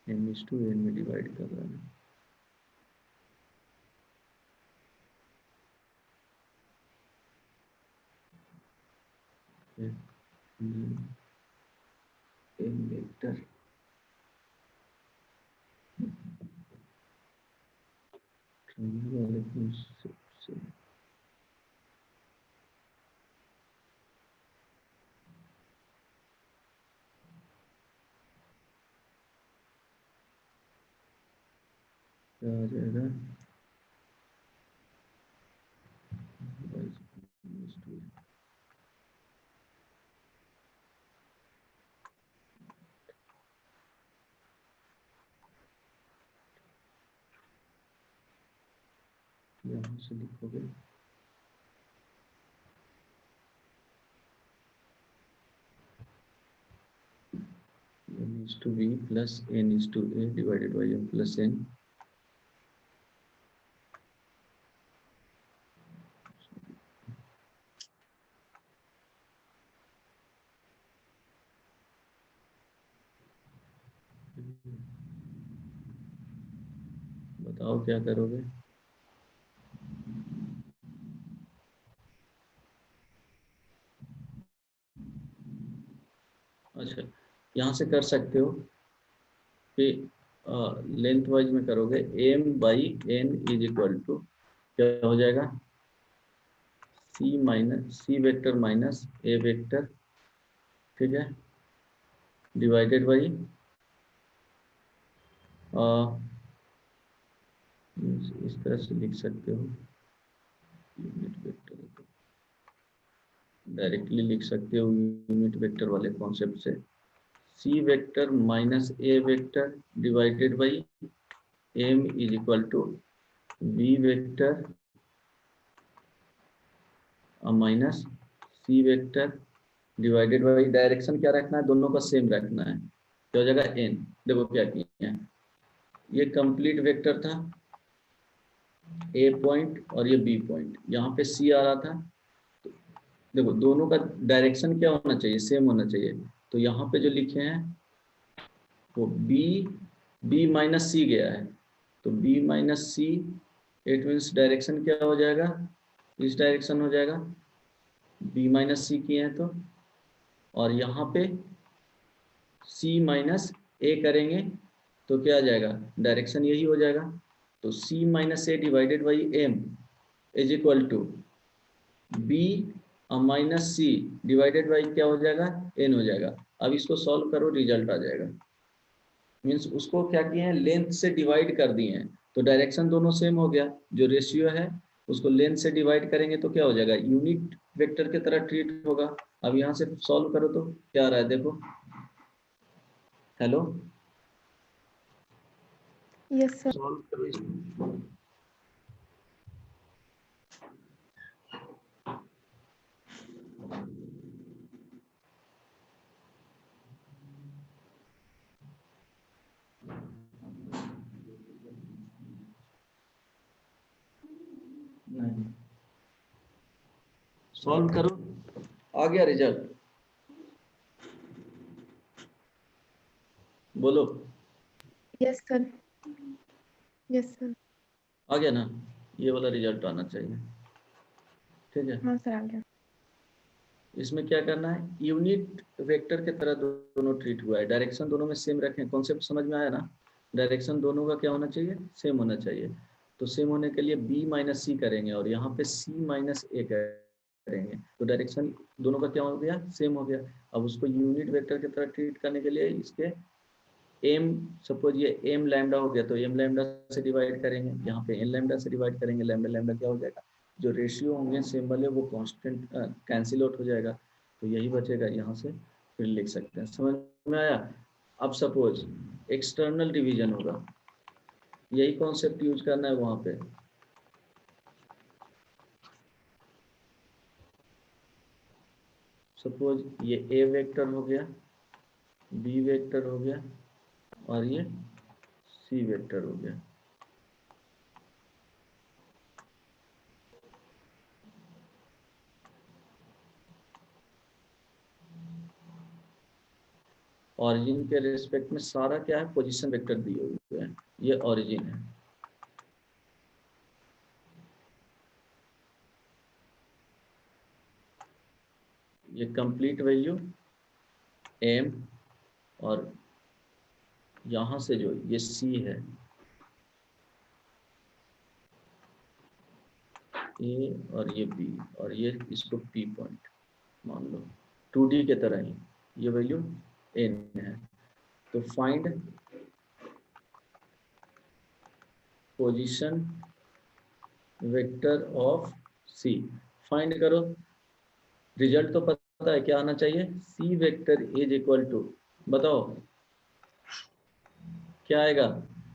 N is to N में डिवाइड कर रहा है। एन वेक्टर वाले कॉन्सेप्ट से क्या आ जाएगा, यहाँ से लिखोगे m is to b plus n is to a divided by m plus n। बताओ क्या करोगे, अच्छा यहाँ से कर सकते हो कि लेंथ वाइज में करोगे, m by n is equal to क्या हो जाएगा, C minus C vector minus A vector, ठीक है, डिवाइडेड बाई इस तरह से लिख सकते हो, यूनिट वेक्टर डायरेक्टली लिख सकते हो यूनिट वेक्टर वाले कॉन्सेप्ट से, C vector minus A vector divided by M is equal to B vector minus C vector divided by, direction क्या रखना है, दोनों का सेम रखना है, क्या हो जाएगा एन। देखो क्या किया है, ये कंप्लीट वेक्टर था ए पॉइंट और ये बी पॉइंट, यहाँ पे सी आ रहा था, तो देखो दोनों का डायरेक्शन क्या होना चाहिए, सेम होना चाहिए, तो यहाँ पे जो लिखे हैं वो बी माइनस सी गया है, तो B minus C, it means direction क्या हो जाएगा, इस डायरेक्शन हो जाएगा, बी माइनस सी किए हैं तो, और यहाँ पे सी माइनस ए करेंगे तो क्या आ जाएगा, डायरेक्शन यही हो जाएगा, तो C minus A divided by M is equal to B minus C divided by क्या हो जाएगा, एन हो जाएगा। अब इसको सॉल्व करो, रिजल्ट आ जाएगा, मीन्स उसको क्या किए हैं, लेंथ से डिवाइड कर दिए हैं, तो डायरेक्शन दोनों सेम हो गया, जो रेशियो है उसको लेंथ से डिवाइड करेंगे तो क्या हो जाएगा, यूनिट वेक्टर की तरह ट्रीट होगा। अब यहाँ से सॉल्व करो तो क्या आ रहा है, देखो, हेलो, यस सर। सॉल्व करो इसको, नहीं सॉल्व करो, आ गया रिजल्ट, बोलो, यस सर। Yes sir. आ गया ना, ये वाला रिजल्ट आना चाहिए, ठीक है। हाँ सर, आ गया। इसमें क्या करना है, यूनिट वेक्टर के तरह दोनों ट्रीट हुआ है, डायरेक्शन दोनों में सेम रखें, कॉन्सेप्ट समझ में आया ना, डायरेक्शन दोनों का क्या होना चाहिए, सेम होना चाहिए। तो सेम होने के लिए b माइनस सी करेंगे और यहाँ पे c माइनस ए करेंगे, तो डायरेक्शन दोनों का क्या हो गया, सेम हो गया। अब उसको यूनिट वेक्टर की तरह ट्रीट करने के लिए इसके m, सपोज ये m लैम्डा हो गया तो m लैम्डा से डिवाइड करेंगे, यहाँ पे n लैम्डा से डिवाइड करेंगे, लैम्डा लैम्डा क्या हो जाएगा, जो रेशियो होंगे सेम वाले वो कांस्टेंट कैंसिल आउट हो जाएगा, तो यही बचेगा, यहाँ से फिर लिख सकते हैं। समझ में आया? अब सपोज एक्सटर्नल डिवीजन होगा, यही कॉन्सेप्ट यूज करना है वहाँ पे। सपोज ये a वेक्टर हो गया, b वेक्टर हो गया और ये c वेक्टर हो गया। ऑरिजिन के रेस्पेक्ट में सारा क्या है, पोजीशन वेक्टर दिए हुए हैं, ये ऑरिजिन है। ये कंप्लीट वैल्यू m और यहाँ से जो ये c है, a और ये b और ये इसको p पॉइंट मान लो, 2D के तरह ही ये वैल्यू n है। तो find position vector of c, find करो। रिजल्ट तो पता है क्या आना चाहिए, c vector is equal to, बताओ क्या आएगा,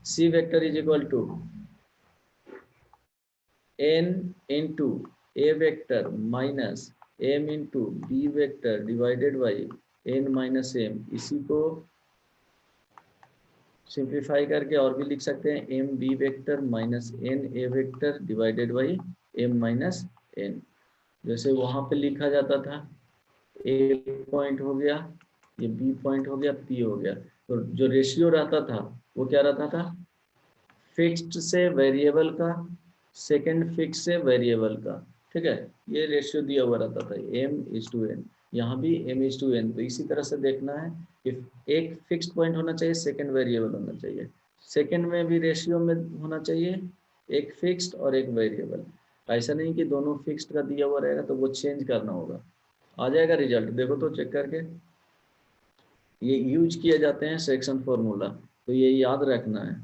c vector is equal to n into a vector minus m into b vector divided by n minus m। इसी को सिंप्लीफाई करके और भी लिख सकते हैं, m b vector minus n a vector divided by m minus n। जैसे वहाँ पे लिखा जाता था a पॉइंट हो गया, ये b पॉइंट हो गया, p हो गया, तो जो रेशियो रहता था वो क्या रहता था, फिक्स्ड से वेरिएबल का, सेकंड फिक्स से वेरिएबल का, ठीक है, ये रेशियो दिया हुआ रहता था m:n। यहाँ भी m:n। तो इसी तरह से देखना है कि एक फिक्स्ड पॉइंट होना चाहिए, सेकंड वेरिएबल होना चाहिए, सेकंड में भी रेशियो में होना चाहिए एक फिक्स्ड और एक वेरिएबल। ऐसा नहीं कि दोनों फिक्स्ड का दिया हुआ रहेगा तो वो चेंज करना होगा। आ जाएगा रिजल्ट, देखो तो चेक करके। ये यूज किए जाते हैं सेक्शन फॉर्मूला, तो ये याद रखना है।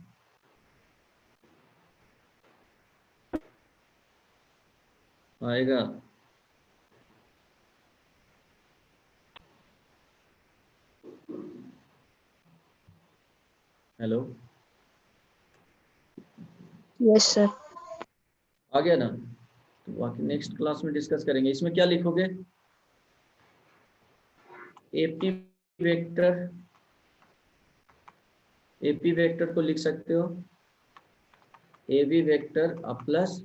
आएगा? Hello, yes sir. आ गया ना? तो बाकी नेक्स्ट क्लास में डिस्कस करेंगे। इसमें क्या लिखोगे, एपी वेक्टर, एपी वेक्टर को लिख सकते हो A B vector plus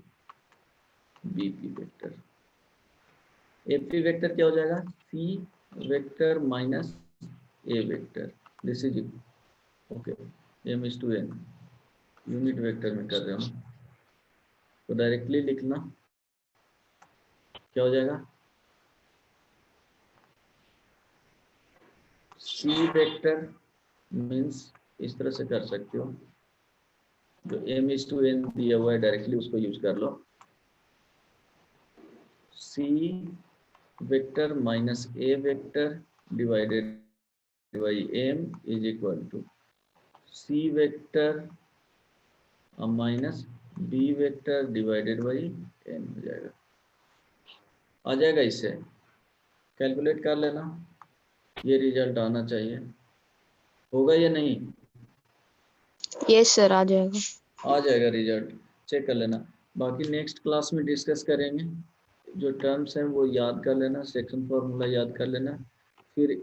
BP vector. AP vector क्या हो जाएगा, C vector minus A vector, this is okay, m:n unit vector में कर रहे हो, तो डायरेक्टली लिखना क्या हो जाएगा, सी वेक्टर मीन्स इस तरह से कर सकते हो, जो m:n दिया हुआ है डायरेक्टली उसको यूज कर लो, C vector minus A vector divided by m is equal to C vector minus B vector divided by n हो जाएगा। आ जाएगा, इससे कैलकुलेट कर लेना, ये रिजल्ट आना चाहिए, होगा या नहीं? यस सर, आ जाएगा। आ जाएगा रिजल्ट, चेक कर लेना। बाकी नेक्स्ट क्लास में डिस्कस करेंगे, जो टर्म्स हैं वो याद कर लेना, सेक्शन फॉर्मूला याद कर लेना, फिर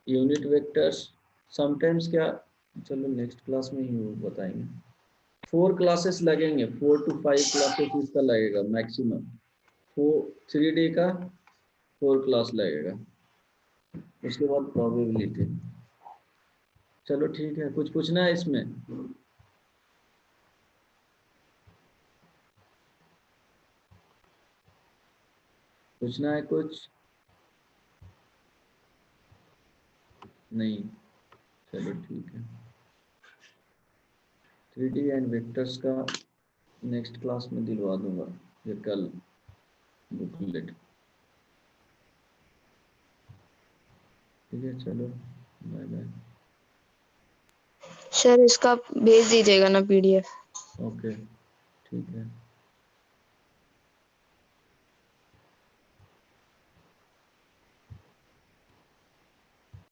यूनिट वेक्टर्स समटाइम्स क्या, चलो नेक्स्ट क्लास में ही बताएंगे। 4 क्लासेस लगेंगे, 4 to 5 क्लासेस इसका लगेगा मैक्सिमम, 3D का 4 क्लास लगेगा, उसके बाद प्रोबेबिलिटी। चलो ठीक है, कुछ पूछना है इसमें? पूछना है कुछ? नहीं, चलो ठीक है। 3D एंड वेक्टर्स का नेक्स्ट क्लास में दिलवा दूंगा, ये कल बुकलेट। ठीक है, चलो बाय बाय। सर इसका भेज दीजिएगा ना PDF। ओके ठीक है।